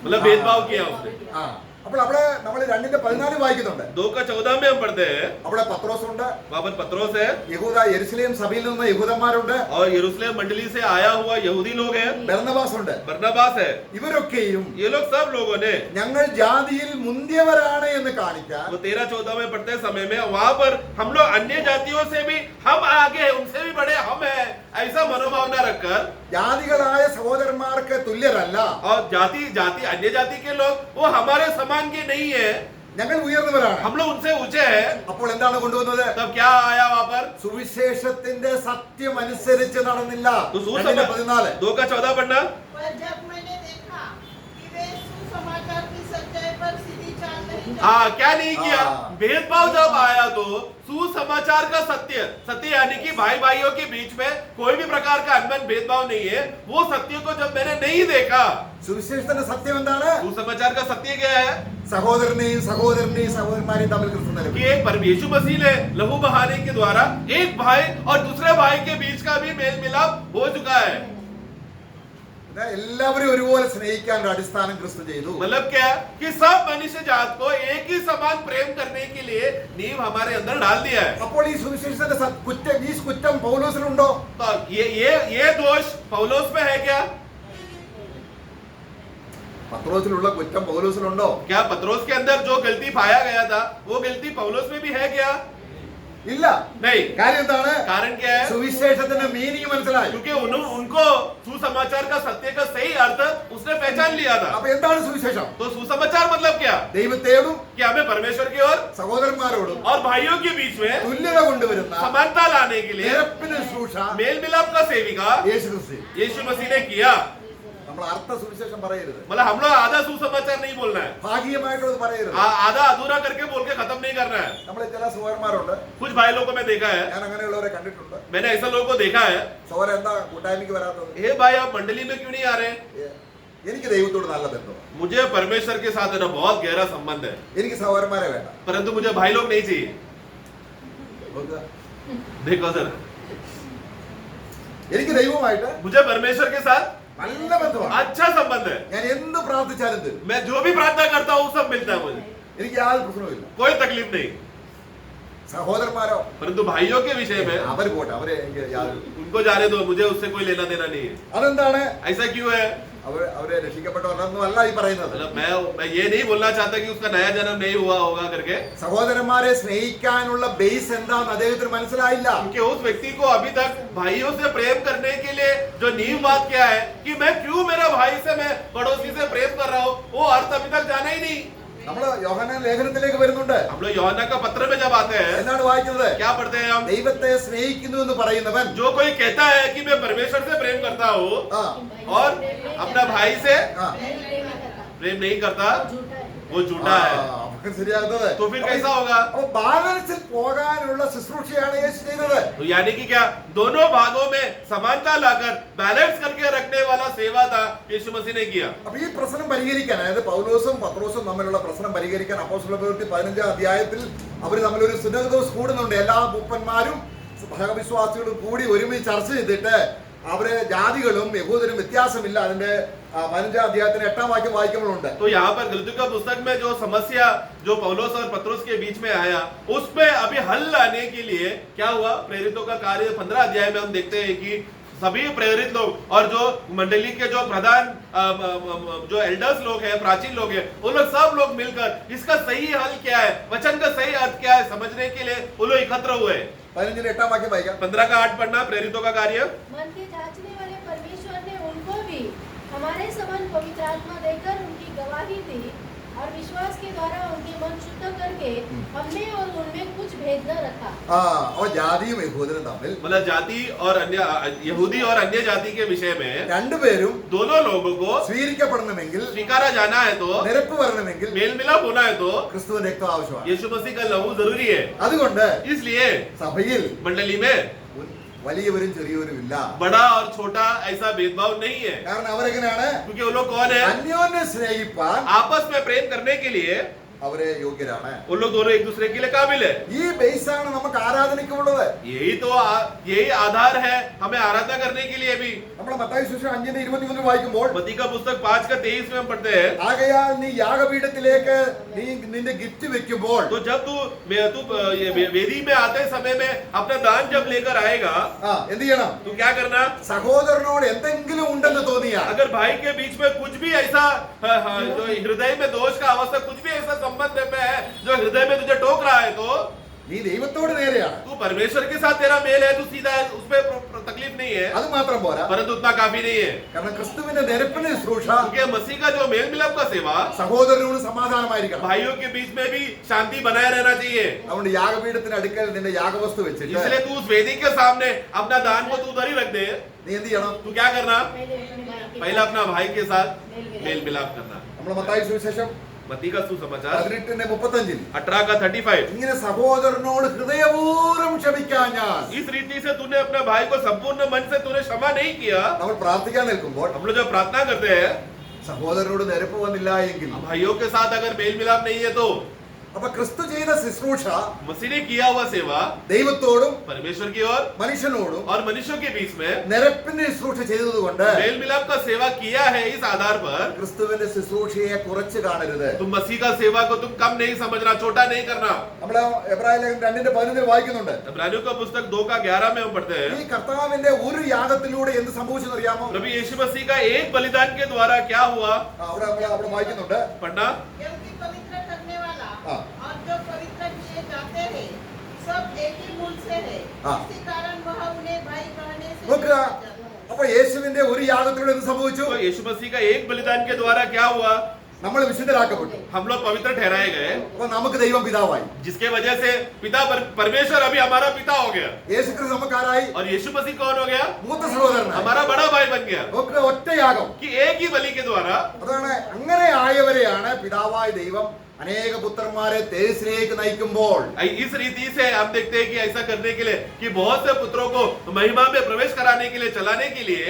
मतलब भेदभाव किया उसने. ആ അപ്പോൾ അവിടെ നമ്മൾ 2:14 വായിക്കുന്നുണ്ട്. 2:14 में हम पढ़ते हैं, അവിടെ പത്രോസ് ഉണ്ട്, वहां पर पत्रोस है യഹൂദ യെരുശലേം सभയിൽ നിന്ന് യഹൂദന്മാരുണ്ട്, और यरूशलेम मंडली से आया हुआ यहूदी लोग हैं, ബർന്നബാസ് ഉണ്ട്. बरनबास है. ഇവരൊക്കെയും ये लोग सब लोगों ने ഞങ്ങൾ ജാതിയിൽ മുന്തിയവരാണ് എന്ന് കാണിക്കാൻ वो 13-14 में पढ़ते समय में वहां पर हम लोग अन्य जातियों से भी हम आगे हैं, उनसे भी बड़े हम हैं, ऐसा मनोभावना रखकर, ജാതികളായ സഹോദരന്മാർക്ക് തുല്യരല്ല, और जाति अन्य जाति के लोग वो हमारे समान के नहीं है, ഞങ്ങൾ ഉയർന്നവരാണ്. हम लोग उनसे ऊंचे हैं. അപ്പോൾ എന്താണ് കൊണ്ടുവന്നത്? तब क्या आया वहां पर? സുവിശേഷത്തിന്റെ സത്യം അനുസരിച്ച് നടന്നില്ല. तो 2:14 2:14 पढ़ना. पर जब मैंने देखा कि वे सुसमाचार की सच्चाई पर सीधी चाल नहीं चलते, हाँ, क्या नहीं किया? हाँ। भेदभाव जब आया तो सुसमाचार का सत्य यानी कि भाई भाइयों के बीच में कोई भी प्रकार का अनबन भेदभाव नहीं है, वो सत्य को जब मैंने नहीं देखा, സുവിശേഷത്തിന്റെ സത്യം എന്താണ്? सुसमाचार का सत्य क्या है? സഹോദരനെയും സഹോദരന്മാരെയും തമ്മിൽ ക്രിസ്തു നിലവിൽ. कि एक यीशु मसीह ने लहू बहाने के द्वारा एक भाई और दूसरे भाई के बीच का भी मेल मिलाप हो चुका है. എല്ലാവരും ഒരുപോലെ സ്നേഹിക്കാനുള്ള അടിസ്ഥാനം ക്രിസ്തു ചെയ്തു. मतलब क्या कि सब मनुष्य जात को एक ही समान प्रेम करने के लिए नींव हमारे अंदर डाल दिया है. അപ്പോൾ ഈ സുവിശേഷത്തിന്റെ കുറ്റം പൗലോസിലുണ്ടോ? तो ये दोष पौलुस में है क्या? പത്രോസിലുള്ള കുറ്റം പൗലോസിലുണ്ടോ? क्या पत्रोस के अंदर जो गलती पाया गया था वो गलती पौलुस में भी है क्या? ഇല്ല. नहीं. കാര്യം എന്താണ്? कारण क्या है? സുവിശേഷത്തിന്റെ മീനിങ് മനസ്സിലായി. क्योंकि उनको सुसमाचार का सत्य का सही अर्थ उसने पहचान लिया था. അപ്പൊ എന്താണ് സുവിശേഷം? तो सुसमाचार मतलब क्या? ദൈവത്തോടും कि हमें परमेश्वर की ओर സഹോദരന്മാരോടും और भाइयों के बीच में തുല്യത കൊണ്ടുവരുന്ന समानता लाने के लिए നിരപ്പിന് ശുശ്രൂഷ मेल मिलाप का सेविका യേശു ക്രിസ്തു. यीशु मसीह ने किया. നമ്മൾ അർത്ഥ സുവിശേഷം പറയരുത്. मतलब हम लोग आधा सुसमाचार नहीं बोलना है, ഭാഗികമായിട്ടുള്ളത് പറയരുത്. आधा अधूरा करके बोल के खत्म नहीं करना है. നമ്മളെ ചില സഹോദരന്മാരുണ്ട്, कुछ भाई लोगों को मैं देखा है, ഞാൻ അങ്ങനെയുള്ളവരെ കണ്ടിട്ടുണ്ട്. मैंने ऐसा लोगों को देखा है. സഹോദരൻ എന്താ കൂട്ടായ്മയ്ക്ക് വരാത്തത്? हे भाई आप मंडली में क्यों नहीं आ रहे? എനിക്ക് ദൈവത്തോട് നല്ല ബന്ധമാണ്. मुझे परमेश्वर के साथ ना बहुत गहरा संबंध है, എനിക്ക് സഹോദരന്മാരെ വേണ്ട. परंतु मुझे भाई लोग नहीं चाहिए. നോക്കുക, देखो सर, എനിക്ക് ദൈവമായിട്ട് मुझे परमेश्वर के साथ നല്ല ബന്ധമാണ്. अच्छा संबंध है. ഞാൻ എന്ത് പ്രാർത്ഥിച്ചാലും തരും. मैं जो भी प्रार्थना करता हूँ सब मिलता है मुझे, എനിക്ക് യാതൊരു പ്രശ്നവുമില്ല. कोई तकलीफ नहीं. സഹോദരന്മാരോ परंतु भाइयों के विषय में അവർ പോട്ടെ, അവരെ എനിക്ക് യാതൊരു. उनको जाने दो, मुझे उससे कोई लेना देना नहीं है. അതെന്താണ്? ऐसा क्यों है? അവരെ രക്ഷിക്കപ്പെട്ടവരൊന്നും അല്ല ഈ പറയുന്നത്. मतलब मैं ये नहीं बोलना चाहता कि उसका नया जन्म नहीं हुआ होगा करके, സഹോദരന്മാരെ സ്നേഹിക്കാനുള്ള ബേസ് എന്താന്ന് അദ്ദേഹത്തിന് മനസ്സിലായില്ല. क्योंकि उस व्यक्ति को अभी तक भाइयों से प्रेम करने के लिए जो नींव बात क्या है कि मैं क्यों मेरा भाई से मैं पड़ोसी से प्रेम कर रहा हूँ, वो अर्थ अभी तक जाना ही नहीं. നമ്മൾ യോഹന്നാൻ ലേഖനത്തിലേക്ക് വരുന്നുണ്ട്. हम लोग यूहन्ना का पत्र में जब आते हैं എന്താണ് വായിക്കുന്നത്? क्या पढ़ते हैं हम? ദൈവത്തെ സ്നേഹിക്കുന്നു എന്ന് പറയുന്നവൻ जो कोई कहता है कि मैं परमेश्वर से प्रेम करता हूँ ആ, और अपना भाई से ആ, प्रेम नहीं करता, झूठा है. वो झूठा है. അവർക്ക് ശരിയാകുന്നത്. तो फिर कैसा होगा? അപ്പൊ ബാലൻസിൽ പോകാനുള്ള ശുശ്രൂഷയാണ് യേശു ചെയ്തത്. तो यानी कि क्या दोनों भागों में समानता लाकर बैलेंस करके रखने वाला सेवा था यीशु मसीह ने किया. അപ്പൊ ഈ പ്രശ്നം പരിഹരിക്കാൻ, അതായത് പൗലോസും പത്രോസും തമ്മിലുള്ള പ്രശ്നം പരിഹരിക്കാൻ അപ്പോസ്തല പ്രവൃത്തി 15 അധ്യായത്തിൽ അവർ തമ്മിലൊരു സിനഗോഗ് കൂടുന്നുണ്ട്. എല്ലാ മൂപ്പന്മാരും സഹവിശ്വാസികളും കൂടി ഒരുമിച്ച് ചർച്ച ചെയ്തിട്ട് അവരെ ജാതികളും യഹൂദരും വ്യത്യാസമില്ല. അതിന്റെ 15 അധ്യായത്തിന് 8-ാം വാക്യം വായിക്കുമ്പോഴുണ്ട്. तो यहाँ पर गलतियों का पुस्तक में जो समस्या जो पौलुस और पत्रुस के बीच में आया, उसमें अभी हल लाने के लिए क्या हुआ? प्रेरितों का कार्य 15 अध्याय में हम देखते हैं कि सभी प्रेरित लोग और जो मंडली के जो प्रधान जो एल्डर्स लोग हैं, प्राचीन लोग हैं, वो लोग सब लोग मिलकर इसका सही हल क्या है, वचन का सही अर्थ क्या है समझने के लिए वो लोग एकत्र हुए. 15 8-ാം വാക്യം വായിക്കാം. 15 का 8 पढ़ना, प्रेरितों का कार्य. मन के जांचने वाले परमेश्वर ने उनको भी हमारे समान पवित्र आत्मा देकर उनकी गवाही दी और विश्वास के द्वारा उनके मन शुद्ध करके हमने और उनमें कुछ भेद न रखा. ആ അപ്പോൾ ജാതിയും യഹൂദനും തമ്മിൽ मतलब जाति और अन्य यहूदी और अन्य जाति के विषय में രണ്ടുപേരും दोनों लोगों को സ്വീകരിക്കപ്പെടണമെങ്കിൽ, स्वीकारा जाना है तो, നിരപ്പ് വരണമെങ്കിൽ मेल मिलाप होना है तो ക്രിസ്തുവിന്റെ രക്തം ആവശ്യമാണ്. यीशु मसीह का लहू जरूरी है. അതുകൊണ്ട് इसलिए സഭയിൽ मंडली में വലിയവരും ചെറിയവരും ഇല്ല. बड़ा और छोटा ऐसा भेदभाव नहीं है. കാരണം അവരെങ്ങനെയാണ്? क्योंकि वो लोग कौन है? അന്യോന്യം സ്നേഹിപ്പാൻ आपस में प्रेम करने के लिए അവരെ യോഗ്യരാണ്. वो लोग दोनों एक दूसरे के लिए काबिल है. ഈ ബേസാണ് നമുക്ക് ആരാധനയ്ക്കുള്ളത്. यही आधार है हमें आराधना करने के लिए भी. നമ്മൾ മത്തായി സുവിശേഷം 5:23 വായിക്കുമ്പോൾ, मत्ती का पुस्तक 5 का 23 में हम पढ़ते हैं, ആകയാൽ നീ യാഗപീഠത്തിലേക്ക് നീ നിന്റെ ഗിഫ്റ്റ് വെക്കുമ്പോൾ, तो जब तू ये वेदी में आते समय में अपना दान जब लेकर आएगा എന്ത് ചെയ്യണം? तो क्या करना? സഹോദരനോട് എന്തെങ്കിലും ഉണ്ടെന്ന് തോന്നിയാൽ, अगर भाई के बीच में कुछ भी ऐसा जो हृदय में दोष का अवस्था कुछ भी ऐसा संबंध में है जो हृदय में तुझे टोक रहा है, तो നീ ദൈവത്തോട് നേരെയാണ്. तू परमेश्वर के साथ तेरा मेल है, तू सीधा है, उसमें तकलीफ नहीं है. അത് മാത്രം പോരാ. परंतु उतना काफी नहीं है. കാരണം ക്രിസ്തുവിന്റെ നിരപ്പിന് ശുശ്രൂഷ क्योंकि मसीह का जो मेल मिलाप का सेवा സഹോദരനോട് സമാധാനമായിരിക്കണം. भाइयों के बीच में भी शांति बनाया रहना चाहिए. അതുകൊണ്ട് യാഗപീഠത്തിന് അടുക്കൽ നിന്റെ യാഗവസ്തു വെച്ചിട്ട് इसलिए तू उस वेदी के सामने अपना दान को तू उधर ही रख दे. നീ എന്ത് ചെയ്യണം? तू क्या करना? पहले अपने भाई के पहला अपना भाई के साथ मेल मेल मिलाप करना. നമ്മൾ മത്തായി സുവിശേഷം मत्ती का सुसमाचार 18:35 18 का 35. ഇങ്ങനെ സഹോദരനോട് ഹൃദയപൂർവ്വം ക്ഷമിക്കാഞ്ഞാൽ, इस रीति से तूने अपने भाई को संपूर्ण मन से तूने क्षमा नहीं किया. നമ്മൾ പ്രാർത്ഥിക്കാൻ നിൽക്കുമ്പോൾ हम लोग जब प्रार्थना करते हैं സഹോദരനോട് നിരപ്പ് വന്നില്ല എങ്കിൽ, भाइयों के साथ अगर मेल मिलाप नहीं है तो അപ്പൊ ക്രിസ്തു ചെയ്ത ശുശ്രൂഷ मसीह ने किया हुआ सेवा ദൈവത്തോടും परमेश्वर की ओर മനുഷ്യനോടും और मनुष्यों के बीच में നിരപ്പിന്റെ ശുശ്രൂഷ ചെയ്തതുകൊണ്ട് मेल मिलाप का सेवा किया है। इस आधार पर ക്രിസ്തുവിന്റെ ശുശ്രൂഷയെ കുറച്ച് കാണരുത്. तुम मसीह का सेवा को तुम कम नहीं समझना, छोटा नहीं करना। നമ്മള് എബ്രായ ലേഖനം 2:11 വായിക്കുന്നുണ്ട്. इब्रानियों का पुस्तक 2:11 में हम पढ़ते हैं, ഈ കർത്താവിന്റെ ഒരു യാഗത്തിലൂടെ എന്ത് സംഭവിച്ചെന്ന് അറിയാമോ? प्रभु यीशु मसीह का एक बलिदान के द्वारा क्या हुआ, അവിടെ വായിക്കുന്നുണ്ട്. पढ़ना। क्योंकि पवित्र करने वाला हाँ। और जो पवित्र किए जाते हैं सब एक ही मूल से है, हाँ। इसी कारण वह उन्हें भाई कहने से നോക്കുക, नहीं जाता। അപ്പൊ യേശുവിന്റെ ഒരു യാഗത്തിലൂടെ എന്ത് സംഭവിച്ചു? तो यीशु मसीह का एक बलिदान के द्वारा क्या हुआ, നമ്മൾ വിശുദ്ധരാക്കപ്പെട്ടു. हम लोग पवित्र ठहराए गए, അപ്പൊ നമുക്ക് ദൈവം പിതാവായി. जिसके वजह से पिता परमेश्वर अभी हमारा पिता हो गया। യേശുക്രിസ്തു നമുക്കാരായി? और यीशु मसीह कौन हो गया, മൂത്ത സഹോദരനായി. हमारा बड़ा भाई बन गया। നോക്കുക, ഒറ്റ യാഗം. कि एक ही बलि के द्वारा അതാണ് അങ്ങനെ ആയവരെയാണ് പിതാവായ ദൈവം അനേക പുത്രന്മാരെ തേജസ്സിലേക്ക് നയിക്കുമ്പോൾ इस रीति से हम देखते हैं कि ऐसा करने के लिए कि बहुत से पुत्रों को महिमा में प्रवेश कराने के लिए, चलाने के लिए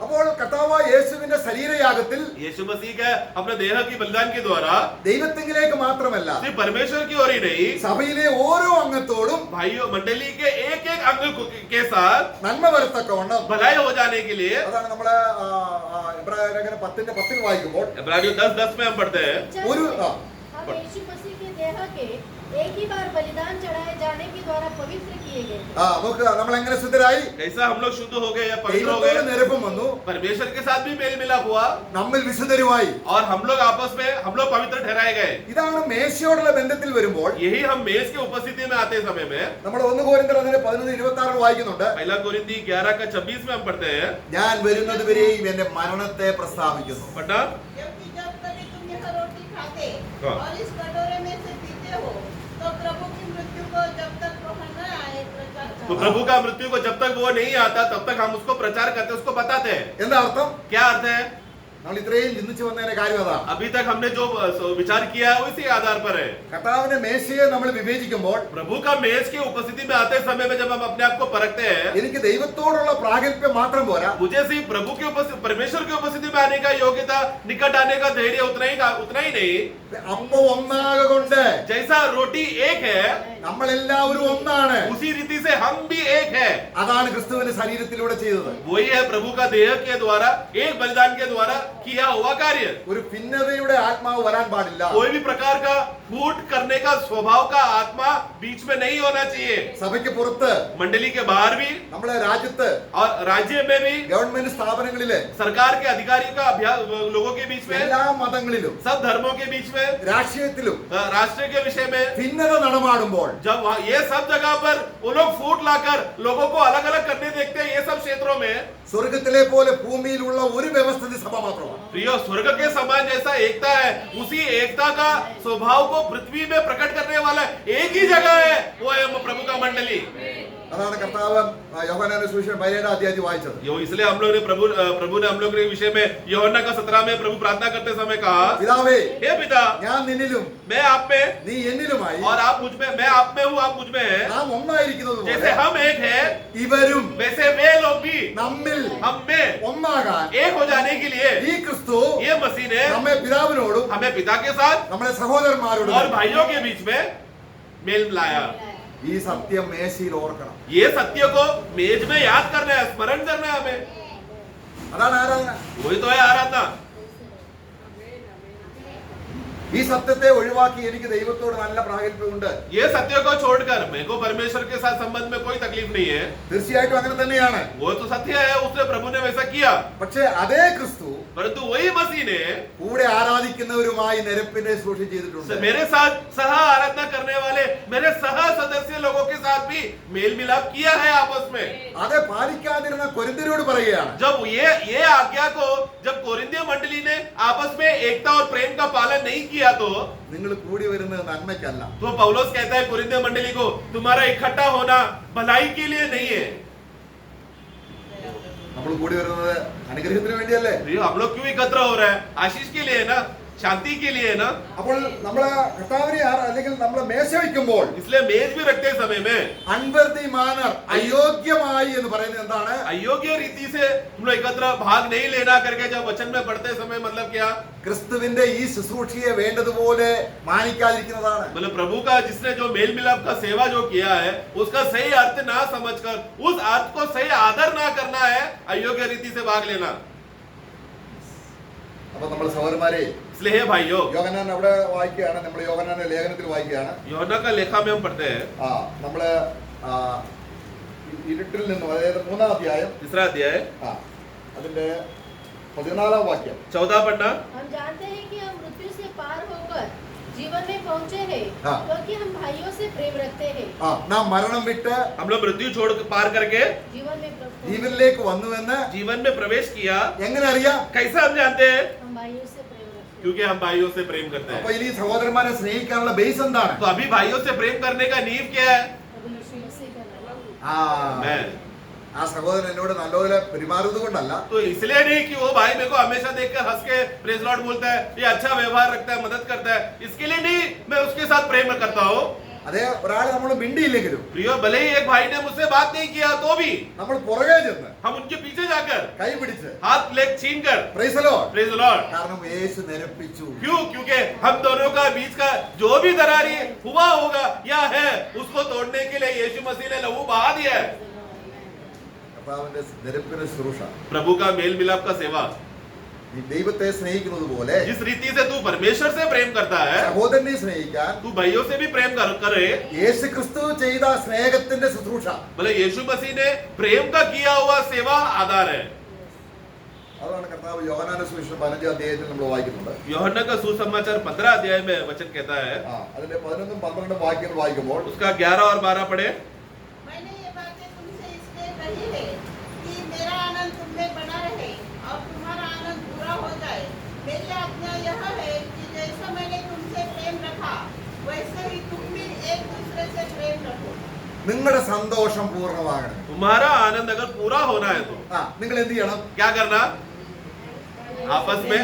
അപ്പോൾ കർത്താവായ യേശുവിന്റെ ശരീരയാഗത്തിൽ यीशु मसीह का अपने देह की बलिदान के द्वारा ദൈവത്തിലേക്ക് മാത്രമല്ല सिर्फ परमेश्वर की ओर ही नहीं, സഭയിലെ ഓരോ അംഗത്തോടും भाइयों मंडली के एक एक अंग के साथ നന്മ വരത്തക്കവണ്ണം, भलाई हो जाने के लिए। അതാണ് നമ്മള് എബ്രായ ലേഖനം 10:10 വായിക്കുമ്പോൾ इब्रानियों 10:10 में हम पढ़ते हैं, ഒരു हम यीशु मसीह के देह के एक ही बार बलिदान चढ़ाए जाने के द्वारा पवित्र किए गए थे। നോക്കുക, നമ്മൾ എങ്ങനെ ശുദ്ധരായി? कैसा हम लोग शुद्ध हो गए या पवित्र हो ദൈവത്തോട് गए, നിരപ്പം വന്നു, परमेश्वर के साथ भी मेल मिलाप हुआ നമ്മിൽ വിശുദ്ധരുമായി. और हम लोग आपस में हम लोग पवित्र ठहराए गए। ഇതാണ് മേശയോടുള്ള ബന്ധത്തിൽ വരുമ്പോൾ यही हम मेज की उपस्थिति में आते समय में നമ്മൾ 1 കൊരിന്ത്യർ 11:26 വായിക്കുന്നുണ്ട്. पहला कोरिन्थी 11:26 में हम पढ़ते हैं, ഞാൻ വരുന്നത് വരെയും എന്റെ മരണത്തെ പ്രസ്താവിക്കുന്നു. पढ़ना। क्योंकि जब कभी तुम यह रोटी खाते हाँ। और इस कटोरे में से पीते हो तो प्रभु की मृत्यु को जब तक ग्रहण न आए प्रचार तो करो। प्रभु का मृत्यु को जब तक वो नहीं आता तब तक हम उसको प्रचार करते, उसको बताते हैं। എന്താ അർത്ഥം? क्या अर्थ है? നമ്മൾ ഇത്രയും ചിന്തിച്ചു വന്നതിന്റെ കാര്യം അതാ. अभी तक हमने जो विचार किया है उसी आधार पर है। കർത്താവിന്റെ മേശയെ നമ്മൾ വിവേചിക്കുമ്പോൾ प्रभु का मेज की उपस्थिति में आते समय में जब हम अपने आप को परखते हैं, എനിക്ക് ദൈവത്തോടുള്ള പ്രാഗൽഭ്യം മാത്രം പോരാ, मुझे सिर्फ प्रभु की उपस्थिति, परमेश्वर की उपस्थिति में आने का योग्यता, निकट आने का धैर्य उतना ही नहीं। അപ്പൊ ഒന്നാകൊണ്ട് जैसा रोटी एक है നമ്മളെല്ലാവരും ഒന്നാണ്. उसी रीति से हम भी एक है। അതാണ് ക്രിസ്തുവിന്റെ ശരീരത്തിലൂടെ ചെയ്തത്. वही है प्रभु का देह के द्वारा, एक बलिदान के द्वारा किया हुआ कार्य। ഒരു ഭിന്നതയുടെ ആത്മാവ് വരാൻ പാടില്ല. कोई भी प्रकार का फूट करने का स्वभाव का आत्मा बीच में नहीं होना चाहिए। സഭയ്ക്ക് പുറത്ത്, मंडली के बाहर भी നമ്മുടെ രാജ്യത്ത്, और राज्य में भी, ഗവൺമെന്റ് സ്ഥാപനങ്ങളില്, सरकार के अधिकारी का अभ्यास, लोगों के बीच में, എല്ലാ മതങ്ങളിലും, सब धर्मों के बीच में, രാഷ്ട്രീയത്തിലും राष्ट्र के विषय में, ഭിന്നത നടമാടുമ്പോൾ जब ये सब जगह पर वो लोग फूट लाकर लोगों को अलग अलग करने देखते हैं, ये सब क्षेत्रों में സ്വർഗത്തിലെ പോലെ ഭൂമിയിലുള്ള ഒരു വ്യവസ്ഥിതി സഭ മാത്രമാണ്. प्रियो, स्वर्ग के समान जैसा एकता है, उसी एकता का स्वभाव को पृथ्वी में प्रकट करने वाला एक ही जगह है, वो है प्रभु का मंडली। അതാണ് കർത്താവ് യോഹന്നാന്റെ സുവിശേഷം 17 അധ്യായത്തിൽ വായിച്ചത്. यो इसलिए हम लोग ने प्रभु ने हम लोग के विषय में यूहन्ना का 17 में प्रभु प्रार्थना करते समय कहा, പിതാവേ, हे पिता, ഞാൻ നിന്നിലും मैं आप में നീ എന്നിലുമായി और आप मुझ में, मैं आप में हूँ, आप मुझ में हैं, നാം ഒന്നായിരിക്കുന്നത് जैसे പോലെ हम एक हैं ഇവരും वैसे वे लोग भी നമ്മിൽ हम में ഒന്നാകാൻ एक हो जाने के लिए ഈ ക്രിസ്തു ये मसीह ने നമ്മെ പിതാവിനോടും हमें पिता के साथ നമ്മുടെ സഹോദരന്മാരോടും और भाइयों के बीच में मेल मिलाया। ഈ സത്യം മേശയിൽ ഓർക്കണം. ये सत्य को मेज में याद करना है, स्मरण करना है हमें। അതാണ് ആരാധന. वही तो है आराधना। ഈ സത്യത്തെ ഒഴിവാക്കി എനിക്ക് ദൈവത്തോട് നല്ല പ്രാഗൽഭ്യമുണ്ട്. ये सत्य को छोड़कर मेरे को परमेश्वर के साथ संबंध में कोई तकलीफ नहीं है, തീർച്ചയായിട്ടും അങ്ങനെ തന്നെയാണ്. वो तो सत्य है, उसने प्रभु ने वैसा किया। പക്ഷേ അതേ ക്രിസ്തു परंतु वही मसीह ने കൂടെ ആരാധിക്കുന്നവരുമായി നിരപ്പിനെ സൂക്ഷി ചെയ്തിട്ടുണ്ട്. मेरे साथ सह आराधना करने वाले मेरे सह सदस्य लोगों के साथ भी मेल मिलाप किया है आपस में। അത് പാലിക്കാതിരുന്ന കൊരിന്ത്യരോട് പറയുകയാണ്, जब ये आज्ञा को जब कोरिन्थियों मंडली ने आपस में एकता और प्रेम का पालन नहीं किया तो നിങ്ങൾ കൂടി വരുന്നത് നന്മയ്ക്കല്ല. तो पौलुस कहता है कोरिन्थियों मंडली को, तुम्हारा इकट्ठा होना भलाई के लिए नहीं है। നമ്മൾ കൂടി വരുന്നത് അനുഗ്രഹത്തിന് വേണ്ടിയല്ലേ? हम लोग क्यों एकत्र हो रहे हैं? आशीष के लिए है ना, शांति के लिए है ना। അപ്പോൾ നമ്മളെ കർത്താവിനെ അല്ലെങ്കിൽ നമ്മളെ മേശ വയ്ക്കുമ്പോൾ इसलिए मेज भी रखते समय में അൻവർത്തി മാനർ അയോഗ്യമായി എന്ന് പറയുന്നത് എന്താണ്? अयोग्य रीति से हम लोग एकत्र भाग नहीं लेना करके जब वचन में पढ़ते समय मतलब क्या? ക്രിസ്തുവിന്റെ ഈ ശുശ്രൂഷയെ വേണ്ടതുപോലെ മാനിക്കാതിരിക്കുന്നതാണ്. मतलब प्रभु का जिसने जो मेल मिलाप का सेवा जो किया है उसका सही अर्थ ना समझकर उस अर्थ को सही आदर ना करना है, अयोग्य रीति से भाग लेना. അപ്പൊ നമ്മൾ സഹോദരന്മാരെ, इसलिए हे भाइयों, യോഹന്നാൻ അവിടെ വായിക്കുകയാണ്, നമ്മൾ യോഹന്നാന്റെ ലേഖനത്തിൽ വായിക്കുകയാണ്. यूहन्ना का लेखा में हम पढ़ते हैं, നമ്മള് ഇരുട്ടിൽ നിന്നും, അതായത് 3-ാം അധ്യായം, तीसरा अध्याय, അതിന്റെ 14-ാം വാക്യം. 14 पढ़ना. हम जानते हैं कि हम मृत्यु से पार होकर जीवन में पहुंचे हैं, हाँ। क्योंकि हम भाइयों से प्रेम रखते हैं. നാം മരണം വിട്ട് हम लोग मृत्यु छोड़ पार करके जीवन में प्रभु ജീവനിലേക്ക് വന്നുവെന്ന് जीवन में प्रवेश किया. എങ്ങനെ അറിയാം? कैसा हम जानते हैं? हम भाइयों से प्रेम रखते हैं. क्योंकि हम भाइयों से प्रेम करते അപ്പൊ हैं. ഇനി സഹോദരന്മാരെ സ്നേഹിക്കാനുള്ള ബേസ് എന്താണ്? तो अभी भाइयों से प्रेम करने का नींव क्या है? प्रभु यीशु मसीह का नाम. मैं. ആ സഹോദരൻ എന്നോട് നല്ലപോലെ പെരുമാറുന്നത് കൊണ്ടല്ല, तो इसलिए नहीं कि वो भाई मेरे को हमेशा देखकर हंस के प्रेज लॉर्ड बोलता है, ये अच्छा व्यवहार रखता है, मदद करता है, इसके लिए नहीं मैं उसके साथ प्रेम करता हूँ. അതേ ഒരാൾ നമ്മൾ മിണ്ടിയില്ലെങ്കിലും प्रियो, भले ही एक भाई ने मुझसे बात नहीं किया तो भी നമ്മൾ പുറകെ ചെന്ന് हम उनके पीछे जाकर കൈ പിടിച്ച് हाथ लेग छीन कर praise the Lord, praise Lord. കാരണം യേശു നിരപ്പിച്ചു. क्यों? क्योंकि हम दोनों का बीच का जो भी दरारी हुआ होगा या है, उसको तोड़ने के लिए यीशु मसीह ने लहू बहा दिया है. കർത്താവിന്റെ നിരപ്പിന് ശുശ്രൂഷ. प्रभु का मेल मिलाप का सेवा. ഈ ദൈവത്തെ സ്നേഹിക്കുന്നത് പോലെ जिस रीति से तू परमेश्वर से प्रेम करता है, സഹോദരനെ സ്നേഹിക്കാൻ तू भाइयों से भी प्रेम करे. യേശു ക്രിസ്തു ചെയ്ത സ്നേഹത്തിന്റെ ശുശ്രൂഷ, मतलब यीशु मसीह ने प्रेम का किया हुआ सेवा आधार है. അതാണ് കർത്താവ് യോഹന്നാന്റെ സുവിശേഷം 15-ാം അധ്യായത്തിൽ നമ്മൾ വായിക്കുന്നുണ്ട്. यूहन्ना का सुसमाचार 15 अध्याय में वचन कहता है, അതിന്റെ 11-12 വാക്യങ്ങൾ വായിക്കുമ്പോൾ उसका 11 और 12 पढ़े. मैंने ये बातें तुमसे इसलिए कही है कि मेरा आनंद तुम में बना रहे और तुम्हारा आनंद पूरा हो जाए. मेरी आज्ञा यह है कि जैसा मैंने तुमसे प्रेम रखा वैसे ही तुम भी एक दूसरे से प्रेम रखो. നിങ്ങളുടെ സന്തോഷം പൂർണ്ണമാകണം. तुम्हारा आनंद अगर पूरा होना है तो നിങ്ങൾ എന്ത് ചെയ്യണം? क्या करना? आपस में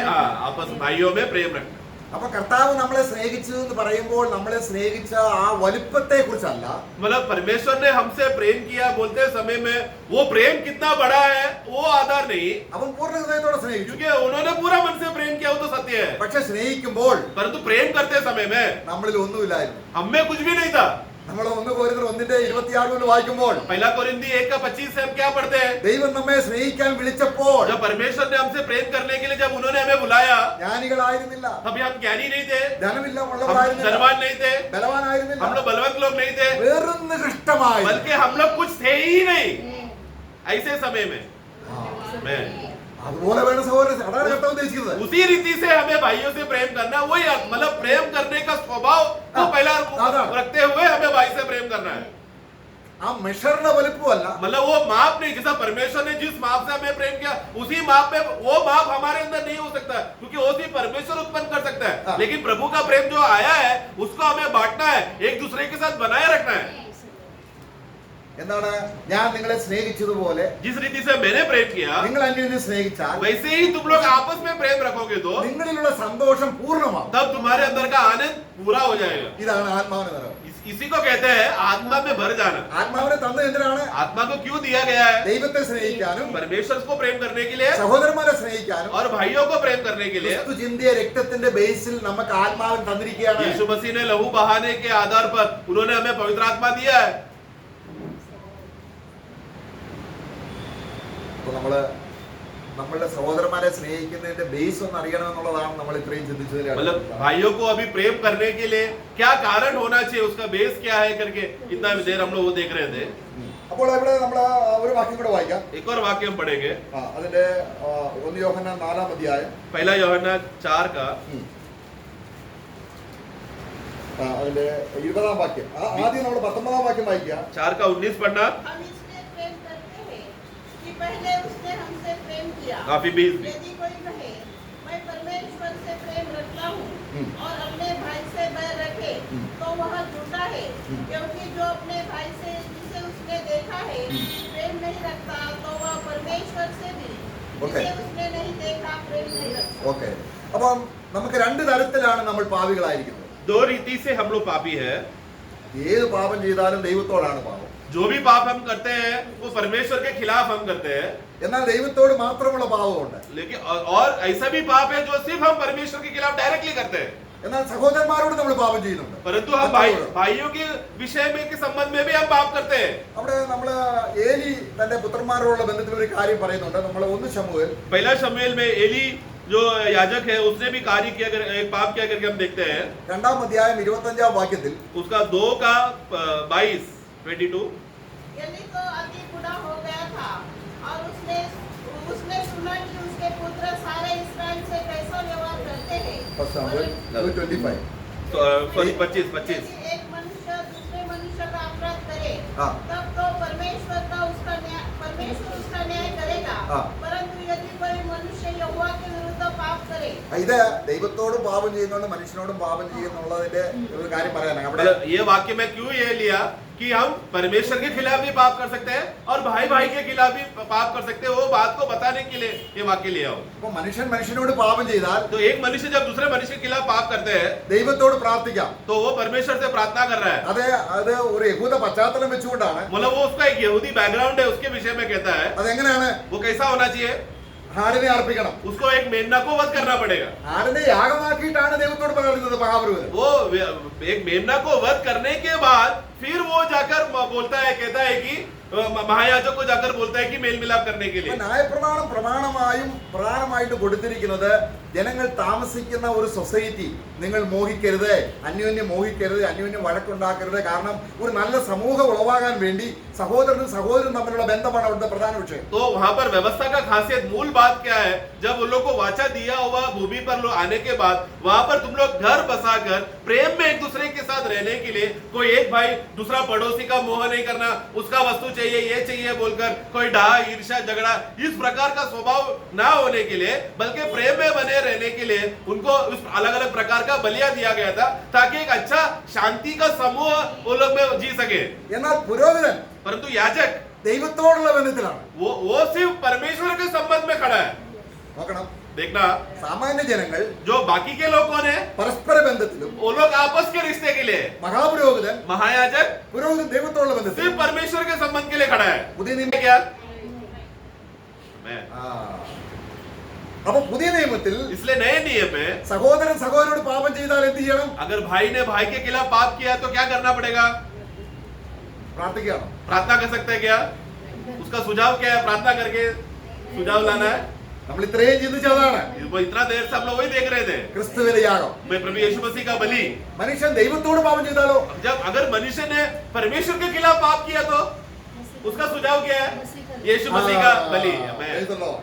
आपस भाइयों में प्रेम रखना. അപ്പൊ കർത്താവ് നമ്മളെ സ്നേഹിച്ചു എന്ന് പറയുമ്പോൾ നമ്മളെ സ്നേഹിച്ച ആ വലുപ്പത്തെ കുറിച്ചല്ല, मतलब परमेश्वर ने हमसे प्रेम किया बोलते समय में वो प्रेम कितना बड़ा है वो आधार नहीं, അവൻ പൂർണ്ണ ഹൃദയത്തോടെ സ്നേഹിച്ചു. क्योंकि उन्होंने पूरा मन से प्रेम किया वो तो सत्य है. പക്ഷെ സ്നേഹിക്കുമ്പോൾ परंतु प्रेम करते समय में നമ്മളിൽ ഒന്നുമില്ലായിരുന്നു. हम में कुछ भी नहीं था. നമ്മൾ 1-26 വായിക്കുമ്പോൾ पहला कोरिन्थी 1:25 से हम क्या पढ़ते हैं? ദൈവം നമ്മെ സ്നേഹിക്കാൻ വിളിച്ചപ്പോൾ जब परमेश्वर ने हमसे प्रेम करने के लिए जब उन्होंने हमें बुलाया, ജ്ഞാനികളായിരുന്നില്ല, तभी हम ज्ञानी नहीं थे, ധനമില്ല हम ഉള്ളവരായിരുന്നില്ല, धनवान नहीं थे, ബലവാനായിരുന്നില്ല, हम लोग बलवंत लोग नहीं थे, വെറും നികൃഷ്ടമായി. बल्कि हम लोग कुछ थे ही नहीं. ऐसे समय में मैं അതുപോലെ വേണം സഹോദരൻ, അതാണ് കർത്താവ് ഉദ്ദേശിക്കുന്നത്. उसी रीति से हमें भाइयों से प्रेम करना, वही मतलब प्रेम करने का स्वभाव को पहला रखते हुए हमें भाई से प्रेम करना है. ആ മെഷറിന്റെ വലുപ്പമല്ല, मतलब वो माप नहीं, जैसा परमेश्वर ने जिस माप से हमें प्रेम किया उसी माप में वो माप हमारे अंदर नहीं हो सकता, क्योंकि वो सिर्फ परमेश्वर उत्पन्न कर सकता है. लेकिन प्रभु का प्रेम जो आया है उसको हमें बांटना है, एक दूसरे के साथ बनाए रखना है. എന്താണ്? ഞാൻ നിങ്ങളെ സ്നേഹിച്ചതുപോലെ जिस रीति से मैंने प्रेम किया നിങ്ങൾ അന്യോന്യം സ്നേഹിച്ചാൽ वैसे ही तुम लोग आपस में प्रेम रखोगे तो നിങ്ങളിലുള്ള സന്തോഷം പൂർണ്ണമാവും. तब तुम्हारे अंदर का आनंद पूरा हो जाएगा. ഇതാണ് ആത്മാവിന് നിറവ്. इसी को कहते हैं आत्मा में भर जाना. ആത്മാവിനെ തന്നത് എന്തിനാണ്? आत्मा को क्यों दिया गया है? ദൈവത്തെ സ്നേഹിക്കാനും परमेश्वर को प्रेम करने के लिए സഹോദരന്മാരെ സ്നേഹിക്കാനും और भाइयों को प्रेम करने के लिए. ക്രിസ്തു ചിന്തിയ രക്തത്തിന്റെ ബേസിൽ നമുക്ക് ആത്മാവിന് തന്നിരിക്കുകയാണ്. यीशु मसीह ने लहू बहाने के आधार पर उन्होंने हमें पवित्र आत्मा दिया है. അപ്പൊ നമ്മളുടെ സഹോദരന്മാരെ സ്നേഹിക്കുന്നതിന്റെ ബേസ് ഒന്ന് അറിയണമെന്നുള്ളതാണ് നമ്മൾ ഇത്രയും ചിന്തിച്ചതിൽ. मतलब भाइयों को अभी प्रेम करने के लिए क्या कारण होना चाहिए, उसका बेस क्या है करके इतना देर हम लोग वो देख रहे थे. അപ്പോൾ ഇവിടെ നമ്മൾ ഒരു വാക്യം കൂടെ വായിക്കാം. एक और वाक्य हम पढ़ेंगे. അതിന്റെ 1 യോഹന്നാൻ 4-ാം അധ്യായം, पहला यूहन्ना 4 का അതിന്റെ 20-ാം വാക്യം. ആദ്യം നമ്മൾ 19-ാം വാക്യം വായിക്കുക. 4 का 19 पढ़ना. हम इसलिए प्रेम करते हैं कि पहले उसने हमसे प्रेम किया. काफी 20 यदि कोई कहे मैं परमेश्वर से प्रेम रखता हूँ और अपने भाई से बैर रखे तो वह झूठा है, क्योंकि जो अपने भाई से जिसे उसने देखा है प्रेम नहीं रखता तो वह परमेश्वर से भी जिसे उसने नहीं देखा प्रेम नहीं रखता. ഓക്കെ, അപ്പം നമുക്ക് രണ്ട് തരത്തിലാണ് നമ്മൾ പാപികളായിരിക്കുന്നത്. दो रीति से हम लोग पापी है. ഏത് പാപം ചെയ്താലും ദൈവത്തോടാണ് പാപം. जो भी पाप हम करते हैं वो परमेश्वर के खिलाफ हम करते हैं, എന്നാൽ ദൈവത്തോട് മാത്രമുള്ള പാപമുണ്ട്. लेकिन और ऐसा भी पाप है जो सिर्फ हम परमेश्वर के खिलाफ डायरेक्टली करते हैं, എന്നാൽ സഹോദരന്മാരോട് നമ്മൾ പാപം ചെയ്യുന്നുണ്ട്. परंतु हम भाइयों के विषय में के संबंध में भी हम पाप करते हैं. അവിടെ നമ്മൾ ഏലി തന്റെ പുത്രന്മാരോടുള്ള ബന്ധത്തിൽ ഒരു കാര്യം പറയുന്നുണ്ട്. നമ്മൾ 1 ശമൂവേൽ पहला शमूएल में एली जो याजक है उसने भी कार्य किया, एक पाप किया करके हम देखते हैं. 2-ാം അധ്യായം 25-ാം വാക്യത്തിൽ उसका 2:22 एली तो अति बूढ़ा हो गया था और उसने उसने सुना कि उसके पुत्र सारे इस्राएल से कैसा व्यवहार करते हैं. 1 ശമൂവേൽ 2:25. सॉरी 25 यदि एक मनुष्य दूसरे मनुष्य का अपराध करे हाँ. तब तो परमेश्वर उसका न्याय करेगा. हाँ. परंतु यदि कोई मनुष्य यहोवा के विरुद्ध पाप करे ഇത് ദൈവത്തോടും പാപം ചെയ്യുന്നുണ്ട്, മനുഷ്യനോടും പാപം ചെയ്യുന്നുള്ളതിന്റെ ഒരു കാര്യം പറയാനാണ്. അവിടെ मतलब ये वाक्य में क्यों ये लिया कि हम परमेश्वर के खिलाफ भी पाप कर सकते हैं और भाई भाई के खिलाफ भी पाप कर सकते हैं, वो बात को बताने के लिए ये वाक्य लिया हो. ഇപ്പൊ മനുഷ്യൻ മനുഷ്യനോട് പാപം ചെയ്താൽ तो एक मनुष्य जब दूसरे मनुष्य के खिलाफ पाप करते हैं ദൈവത്തോട് പ്രാർത്ഥിക്കാം. तो वो परमेश्वर से प्रार्थना कर रहा है. അത് ഒരു യഹൂദ പശ്ചാത്തലം വെച്ചുകൊണ്ടാണ്. मतलब वो उसका एक यहूदी बैकग्राउंड है, उसके विषय में कहता है. അതെങ്ങനെയാണ്? वो कैसा होना चाहिए? ആടിനെ അർപ്പിക്കണം. उसको एक मेमना को वध करना पड़ेगा. ആടിനെ യാഗമാക്കിയിട്ടാണ് ദൈവത്തോട് പറയുന്നത് മഹാപുരോഹിതൻ. वो एक मेमना को वध करने के बाद फिर वो जाकर बोलता है, कहता है कि महायाजक को जाकर बोलता है कि मेल मिलाप करने के लिए. ന്യായപ്രമാണം പ്രമാണമായിട്ട് കൊടുത്തിരിക്കുന്നത് ജനങ്ങൾ താമസിക്കുന്ന ഒരു സൊസൈറ്റി നിങ്ങൾ മോഹിക്കരുത്, അന്യോന്യം മോഹിക്കരുത്, അന്യോന്യം വഴക്കുണ്ടാക്കരുത്. കാരണം ഒരു നല്ല സമൂഹം ഉളവാകാൻ വേണ്ടി സഹോദരനും തമ്മിലുള്ള ബന്ധമാണ് അവിടുത്തെ പ്രധാന വിഷയം. तो वहां पर व्यवस्था का खासियत मूल बात क्या है? जब उन लोग को वाचा दिया हुआ भूमि पर लोग आने के बाद वहां पर तुम लोग घर बसाकर प्रेम में एक दूसरे के साथ रहने के लिए, कोई एक भाई दूसरा पड़ोसी का मोह नहीं करना, उसका वस्तु चाहिए ये चाहिए बोलकर कोई डाह ईर्ष्या झगड़ा इस प्रकार का स्वभाव ना होने के लिए, बल्कि प्रेम में बने रहने के लिए उनको उस अलग अलग प्रकार का बलिया दिया गया था ताकि एक अच्छा शांति का समूह वो लोग में जी सके. എന്നാൽ പുരോഹിതൻ परंतु याजक ദൈവത്തോടുള്ള ബന്ധത്തിലാണ്. वो सिर्फ परमेश्वर के संबंध में खड़ा है. നോക്കണം, देखना സാമാന്യ ജനങ്ങൾ जो बाकी के लोग कौन है, പരസ്പര ബന്ധത്തിലും वो लोग आपस के रिश्ते के लिए. മഹാപുരോഹിതൻ महायाजक ദൈവത്തോടുള്ള ബന്ധത്തിൽ. सिर्फ परमेश्वर के संबंध के लिए खड़ा है. പുതിയ നിയമം क्या मैं അപ്പൊ പുതിയ നിയമത്തിൽ इसलिए नए नियम में സഹോദരനോട് പാപം ചെയ്താൽ എന്ത് ചെയ്യണം? अगर भाई ने भाई के खिलाफ पाप किया तो क्या करना पड़ेगा? പ്രാർത്ഥിക്കണം. प्रार्थना कर सकते हैं क्या? उसका सुझाव क्या है? प्रार्थना करके सुझाव लाना है. നമ്മൾ ഇത്രയും ചിന്തിച്ചതാണ് वो इतना देर से हम लोग वही देख रहे थे. ക്രിസ്തുവിന്റെ യാഗം. मैं प्रभु यीशु मसीह का बलि. മനുഷ്യൻ ദൈവത്തോട് പാപം ചെയ്താലോ? जब अगर मनुष्य ने परमेश्वर के खिलाफ पाप किया तो उसका सुझाव क्या है? यीशु मसीह का बलि.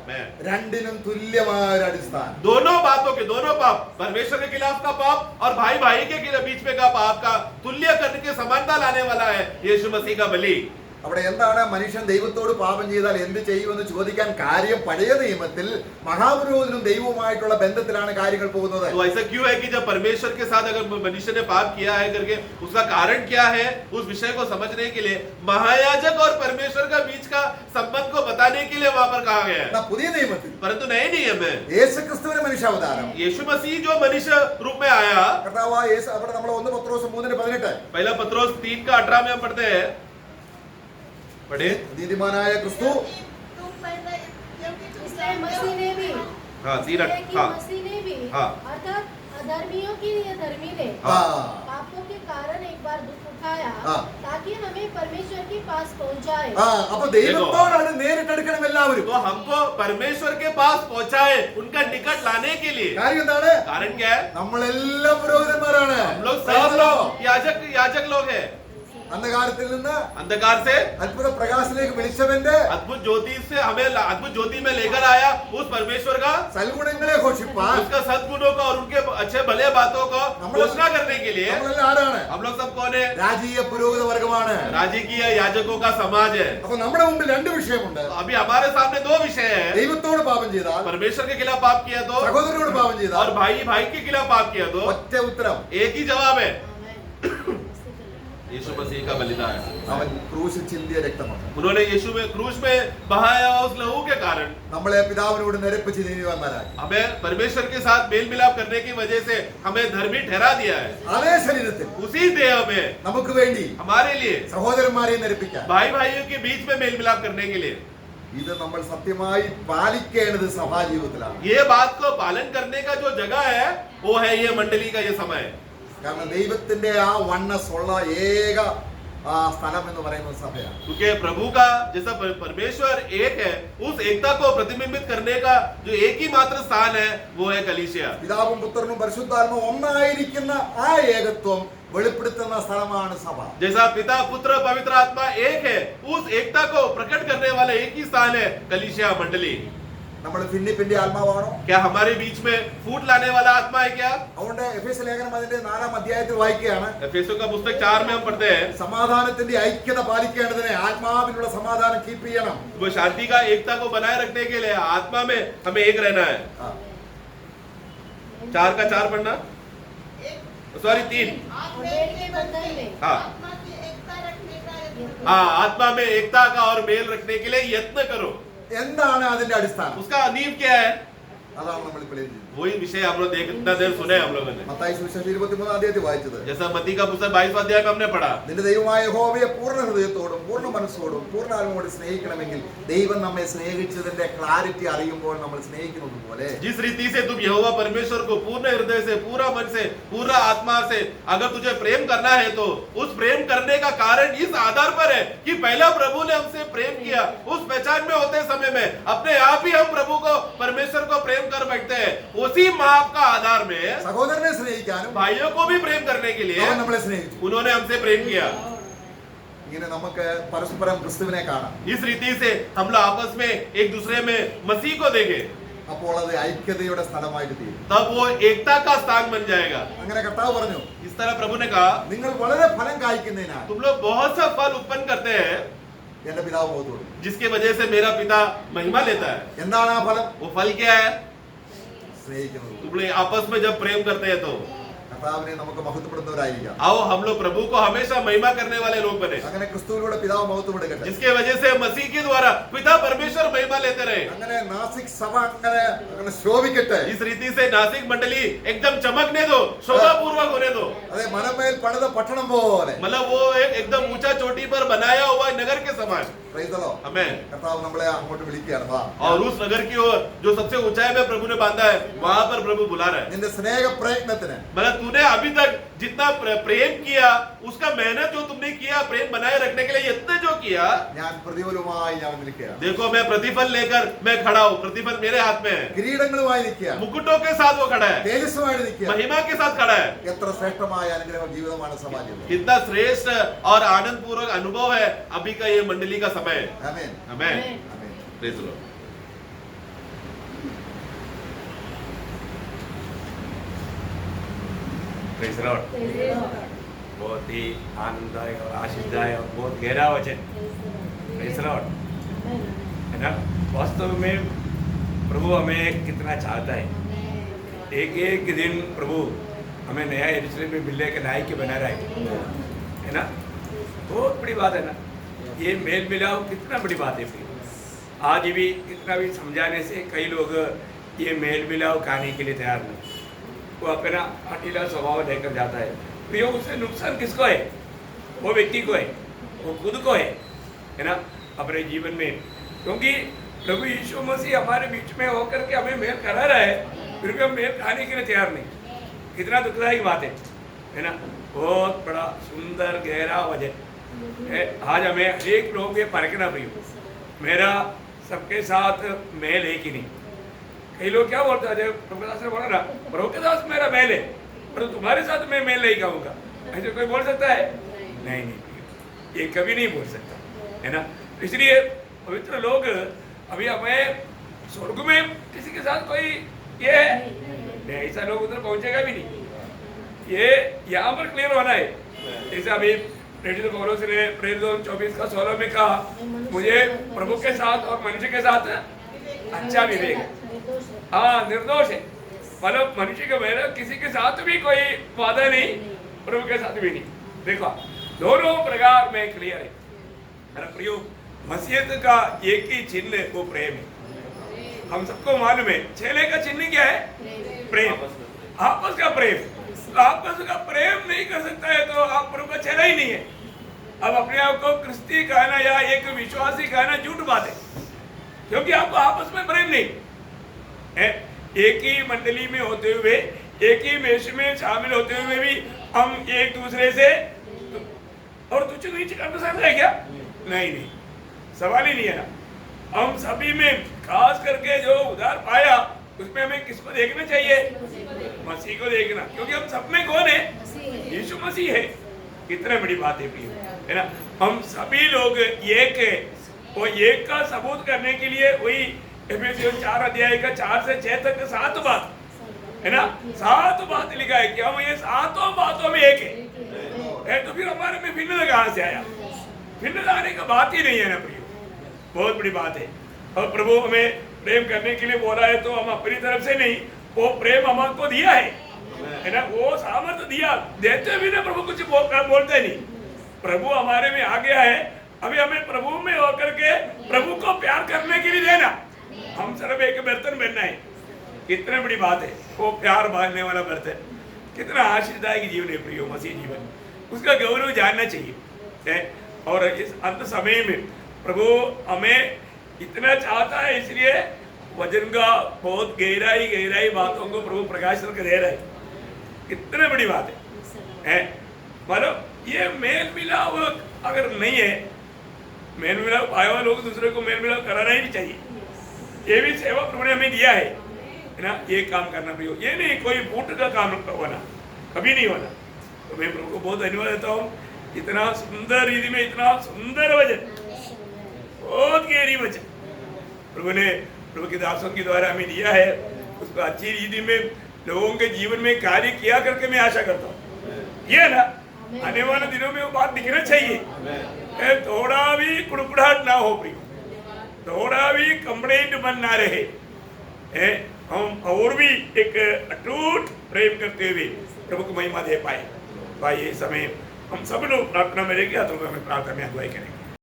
मैं രണ്ടിനും തുല്യമായ ഒരു അടിസ്ഥാനം. दोनों बातों के दोनों पाप, परमेश्वर के खिलाफ का पाप और भाई भाई के बीच में का पाप का तुल्य करने के समानता लाने वाला है यीशु मसीह का बलि. അവിടെ എന്താണ് മനുഷ്യൻ ദൈവത്തോട് പാപം ചെയ്താൽ എന്ത് ചെയ്യുമെന്ന് ചോദിക്കാൻ കാര്യം പഴയ നിയമത്തിൽ മഹാപുരോഹിതനും ദൈവവുമായിട്ടുള്ള ബന്ധത്തിലാണ് കാര്യങ്ങൾ പോകുന്നത്. तो ऐसा क्यों है कि जब परमेश्वर के साथ अगर मनुष्य ने पाप किया है करके उसका कारण क्या है, उस विषय को समझने के लिए महायाजक और परमेश्वर का बीच का संबंध को बताने के लिए वहां पर कहा गया है. പുതിയ നിയമത്തിൽ परंतु नए नियम में യേശുക്രിസ്തുവിന്റെ മനുഷ്യാവതാരം यीशु मसीह जो मनुष्य रूप में आया, കർത്താവായ യേശു അവിടെ നമ്മൾ 1 പത്രോസ് 3:18 पहला पत्रोस 3:18 में हम पढ़ते हैं. पढ़े നീതിമാനായ ക്രിസ്തു तुम पहले क्योंकि तुम इसलिए मसीह ने भी हाँ इसलिए कि हाँ मसीह ने भी हाँ. अर्थात अधर्मियों के लिए धर्मी ने हाँ. पापों के कारण एक बार दुख उठाया हाँ. ताकि हमें परमेश्वर के पास पहुंचाए. അപ്പൊ ദൈവത്തോടാണ് നേരിട്ടെടുക്കണം എല്ലാവരും. तो हमको परमेश्वर के पास पहुंचाए, उनका निकट लाने के लिए. കാര്യം എന്താണ്? कारण क्या है? നമ്മളെല്ലാം പുരോഹിതന്മാരാണ്. हम लोग सब लोग याजक लोग हैं. അന്ധകാരത്തിൽ നിന്ന് अंधकार से അത്ഭുത പ്രകാശത്തിലേക്ക് വിളിച്ചവന്റെ अद्भुत ज्योति से हमें अद्भुत ज्योति में लेकर आया उस परमेश्वर का, സൽഗുണങ്ങളെ ഘോഷിപ്പാൻ उसका सद्गुणों का और उनके अच्छे भले बातों को घोषणा करने के लिए നമ്മളെല്ലാം ആരാണ്? हम लोग सब कौन है? രാജീയ പുരോഹിത വർഗമാണ്. राजकीय याजकों का समाज है. അപ്പൊ നമ്മുടെ മുമ്പിൽ രണ്ട് വിഷയമുണ്ട്. अभी हमारे सामने दो विषय है. ദൈവത്തോട് പാപം ചെയ്താൽ, परमेश्वर के खिलाफ पाप किया तो, സഹോദരനോട് പാപം ചെയ്താൽ, और भाई भाई के खिलाफ पाप किया तो ഒറ്റ ഉത്തരം. एक ही जवाब है. यीशु मसीह का बलिदान। അവൻ ക്രൂശിൽ ചിന്തിയ രക്തമാണ് उन्होंने यीशु में क्रूस में बहाया उस लहू के कारण നമ്മളെ പിതാവിനോട് നിരപ്പിച്ച് നീതിവാന്മാരായി. हमें परमेश्वर के साथ मेल मिलाप करने की वजह से हमें धर्मी ठहरा दिया है। അതേ ശരീരത്തിൽ उसी देह में നമുക്ക് വേണ്ടി हमारे लिए സഹോദരന്മാരെ നിരപ്പിക്കാൻ भाई भाइयों के बीच में मेल मिलाप करने के लिए ഇത് നമ്മൾ സത്യമായി പാലിക്കേണ്ടത് സഭാജീവിതത്തിലാണ്. ये बात को पालन करने का जो जगह है वो है ये मंडली का ये समय। കാരണം ദൈവത്തിന്റെ ആ വണ്ണസ് ഉള്ള ഏക ആ സ്ഥലം എന്ന് പറയുന്നത് സഭയാണ്. क्योंकि प्रभु का जैसा परमेश्वर एक है, उस एकता को प्रतिबिंबित करने का जो एक ही मात्र स्थान है वो है कलीसिया। പിതാവും പുത്രനും പരിശുദ്ധാത്മാവും ഒന്നായിരിക്കുന്ന ആ ഏകത്വം വെളിപ്പെടുത്തുന്ന സ്ഥലമാണ് സഭ. जैसा पिता पुत्र पवित्र आत्मा एक है, उस एकता को प्रकट करने वाला एक ही स्थान है कलीसिया मंडली। നമ്മൾ ഭിന്നിപ്പിന്റെ ആത്മാവാണോ? क्या हमारे बीच में फूट लाने वाला आत्मा है क्या? അതുകൊണ്ട് എഫേസ്യ ലേഖനം അതിന്റെ 4-ാം അധ്യായത്തിൽ വായിക്കുകയാണ്. एफेसियों का पुस्तक 4 में हम पढ़ते हैं, സമാധാനത്തിന്റെ ഐക്യത പാലിക്കേണ്ടതിന് ആത്മാവിനുള്ള സമാധാനം കീപ്പ് ചെയ്യണം. वो शांति का एकता को बनाए रखने के लिए आत्मा में हमें एक रहना है। 4 का 4 पढ़ना, सॉरी 3। मेल के बंधन में हाँ आत्मा की एकता रखने का यत्न हाँ, आत्मा में एकता का और मेल रखने के लिए यत्न करो। എന്താണ് അതിന്റെ അടിസ്ഥാനം? उसका नींव क्या है? അതാണ് നമ്മൾ ഇപ്പോൾ എഴുതിയത്. वही विषय हम लोग इतना देर सुने हम लोगों ने। മത്തായി സുവിശേഷം 23-ാം അധ്യായത്തിൽ വായിച്ചത്. जैसा मत्ती का पुस्तक 22वां अध्याय में हमने पढ़ा, നിന്റെ ദൈവമായ യഹോവയെ പൂർണ്ണ ഹൃദയത്തോടും പൂർണ്ണ മനസ്സോടും പൂർണ്ണ ആത്മാവോടും സ്നേഹിക്കണമെങ്കിൽ ദൈവം നമ്മെ സ്നേഹിച്ചതിന്റെ ക്ലാരിറ്റി അറിയുമ്പോൾ നമ്മൾ സ്നേഹിക്കുന്നത് പോലെ जिस रीति से तुम यहोवा परमेश्वर को पूर्ण हृदय से, पूरा मन से, पूरा आत्मा से अगर तुझे प्रेम करना है तो उस प्रेम करने का कारण इस आधार पर है कि पहला प्रभु ने हमसे प्रेम किया। उस पहचान में होते समय में अपने आप ही हम प्रभु को, परमेश्वर को प्रेम कर बैठते हैं। उसी माप का आधार में സഹോദരനെ സ്നേഹിക്കാനും भाइयों को भी प्रेम करने के लिए അവൻ നമ്മളെ സ്നേഹിച്ചു. उन्होंने हमसे प्रेम किया। ഇങ്ങനെ നമുക്ക് പരസ്പരം ക്രിസ്തുവിനെ കാണാം. इस रीति से हम लोग आपस में एक दूसरे में मसीह को देखें, അപ്പോൾ അത് ഐക്യതയുടെ സ്ഥലമായിട്ട് തീരും. तब वो एकता का स्थान बन जाएगा। അങ്ങനെ കർത്താവ് പറഞ്ഞു, इस तरह प्रभु ने कहा, നിങ്ങൾ വളരെ ഫലം കായ്ക്കുന്നതിനാൽ तुम लोग बहुत सा फल उत्पन्न करते हैं എന്റെ പിതാവ് മുഖത്തോട്. जिसके वजह से मेरा पिता महिमा लेता है। എന്താണ് ആ ഫലം? वो फल क्या है? സ്നേഹിക്കുന്നത്. तुम लोग आपस में जब प्रेम करते हैं तो കർത്താവിനെ നമുക്ക് മഹത്വപ്പെടുന്നവരായിരിക്കാം. आओ हम लोग प्रभु को हमेशा महिमा करने वाले लोग बने, അങ്ങനെ ക്രിസ്തുവിലൂടെ പിതാവ് മഹത്വപ്പെടുകട്ടെ. जिसके वजह से मसीह के द्वारा पिता परमेश्वर महिमा लेते रहे। അങ്ങനെ നാസിക് സഭ അങ്ങനെ ശോഭിക്കട്ടെ. इस रीति से नासिक मंडली एकदम चमकने दो, शोभा पूर्वक होने दो। അതെ, മനമേൽ പണിത പട്ടണം പോലെ. मतलब वो एकदम ऊंचा चोटी पर बनाया हुआ नगर के समान। Praise the Lord. हमें കർത്താവ് നമ്മളെ അങ്ങോട്ട് വിളിക്കുകയാണ്. വാ, और उस नगर की ओर जो सबसे ऊंचाई में प्रभु ने बांधा है, वहां पर प्रभु बुला रहा है। നിന്റെ സ്നേഹ പ്രയത്നത്തിന് मतलब तूने अभी तक जितना प्रेम किया, उसका मेहनत जो तुमने किया प्रेम बनाए रखने के लिए इतने जो किया, ഞാൻ പ്രതിഫലവുമായി ഞാൻ നിൽക്കുകയാണ്. देखो मैं प्रतिफल लेकर मैं खड़ा हूँ। प्रतिफल मेरे हाथ में है, കിരീടങ്ങളുമായി നിൽക്കുകയാണ്. मुकुटों के साथ वो खड़ा है, തേജസ്സുമായിട്ട് നിൽക്കുകയാണ്. महिमा के साथ खड़ा है। എത്ര ശ്രേഷ്ഠമായ അനുഗ്രഹ ജീവിതമാണ് സമാജം. कितना श्रेष्ठ और आनंद पूर्वक अनुभव है अभी का ये मंडली का समय है। ആമേൻ. हमें ആമേൻ. Praise the lord. Praise the lord. बहुत ही आनंददायक और आशीषदायक और बहुत गहरा वचन। Praise the lord. है ना, वास्तव में प्रभु हमें कितना चाहता है। एक एक दिन प्रभु हमें नया यरूशलेम में मिलने के लायक बना रहा है ना, बहुत बड़ी बात है ना। ये मेल मिलाप कितना बड़ी बात है। फिर आज भी कितना भी समझाने से कई लोग ये मेल मिलाप खाने के लिए तैयार नहीं, वो अपना हठीला स्वभाव लेकर जाता है। तो ये उससे नुकसान किसको है? वो व्यक्ति को है, वो खुद को है ना, अपने जीवन में। क्योंकि प्रभु यीशु मसीह हमारे बीच में होकर के हमें मेल करा रहा है, फिर भी हम मेल खाने के लिए तैयार नहीं। कितना दुखदायक बात है ना। बहुत बड़ा सुंदर गहरा वजन है। आज हमें हरेक लोग ये परखना भी हो, मेरा सबके साथ मेल है कि नहीं। कई लोग क्या बोलते हैं, प्रभु दास ने बोला ना, प्रभु के साथ मेरा मेल है पर तुम्हारे साथ मैं मेल नहीं कहूँगा, ऐसे कोई बोल सकता है? नहीं नहीं, ये कभी नहीं बोल सकता, है ना। इसलिए पवित्र लोग अभी हमें स्वर्ग में किसी के साथ कोई ये नहीं, ऐसा लोग उधर पहुंचेगा भी नहीं। ये यहाँ पर क्लियर होना है। जैसे अभी प्रेरित पौलुस ने प्रेरित 24:16 में कहा, मुझे प्रभु के साथ और मनुष्य के साथ अच्छा विवेक है, हाँ निर्दोष है। मतलब मनुष्य के मेरा किसी के साथ भी कोई वादा नहीं, प्रभु के साथ भी नहीं। देखो दोनों प्रकार में क्लियर है मेरा प्रियो। मसीहत का एक ही चिन्ह वो प्रेम है। हम सबको मालूम है चेले का चिन्ह क्या है? प्रेम, आपस का प्रेम। आपस का प्रेम नहीं कर सकता है तो आप प्रभु का चेला ही नहीं है। अब अपने आप को क्रिस्ती कहना या एक विश्वासी कहना झूठ बात है, क्योंकि आपको आपस में प्रेम नहीं है। एक ही मंडली में होते हुए, एक ही मेष में शामिल होते हुए भी हम एक दूसरे से और तुझे नीचे करना सकता है क्या? नहीं नहीं, सवाल ही नहीं है ना। हम सभी में खास करके जो उधार पाया उसमें हमें किसको देखना चाहिए? मसीह को देखना, क्योंकि हम सब में कौन है? यीशु मसीह है। कितने बड़ी बात है प्रिय, है ना। हम सभी लोग एक है, और एक का सबूत करने के लिए वही एफएससी 4 अध्याय का 4 से 6 तक 7 बात है ना, 7 बात लिखा है कि हम ये 7 बातों में एक है। तो फिर हमारे में भिन्न कहां से आया? भिन्न आने का बात ही नहीं है ना प्रिय, बहुत बड़ी बात है। और प्रभु हमें प्रेम करने के लिए बोला है तो हम अपनी तरफ से नहीं, वो प्रेम हमको दिया है ना, वो सामर्थ्य दिया। देते भी ना प्रभु कुछ बोलते नहीं, प्रभु हमारे में आ गया है। अभी हमें प्रभु में होकर के प्रभु को प्यार करने के लिए देना, हम सिर्फ एक बर्तन बनना है। कितने बड़ी बात है, वो प्यार बांधने वाला बर्तन। कितना आशीर्वाद जीवन है प्रियो, मसीह जीवन, उसका गौरव जानना चाहिए है। और इस अंत समय में प्रभु हमें इतना चाहता है, इसलिए वचन का बहुत गहराई बातों को प्रभु प्रकाशित कर दे रहा है। कितने बड़ी बात है। मतलब ये मेल मिलाप अगर नहीं है, मेल मिलाप आए हुए लोग दूसरे को मेल मिलाप कराना ही नहीं चाहिए। ये भी सेवा प्रभु ने हमें दिया है ना, ये काम करना प्रियो। ये नहीं कोई फूट का काम होना, कभी नहीं होना। तो मैं प्रभु को बहुत धन्यवाद देता हूँ, इतना सुंदर रीति में, इतना सुंदर वचन, बहुत गहरी वचन प्रभु ने प्रभु के दासों के द्वारा हमें दिया है। उसको अच्छी रीति में लोगों के जीवन में कार्य किया करके मैं आशा करता हूँ। ये ना आने वाले दिनों में वो बात दिखना चाहिए, थोड़ा भी कुड़कुड़ाहट ना हो प्रियो, थोड़ा भी कंप्लेंट बन ना रहे। हम और भी एक अटूट प्रेम करते हुए प्रभु को महिमा दे पाए। भाई ये समय हम सब लोग प्रार्थना में रहेंगे, तो हमें प्रार्थना में अगुवाई करेंगे।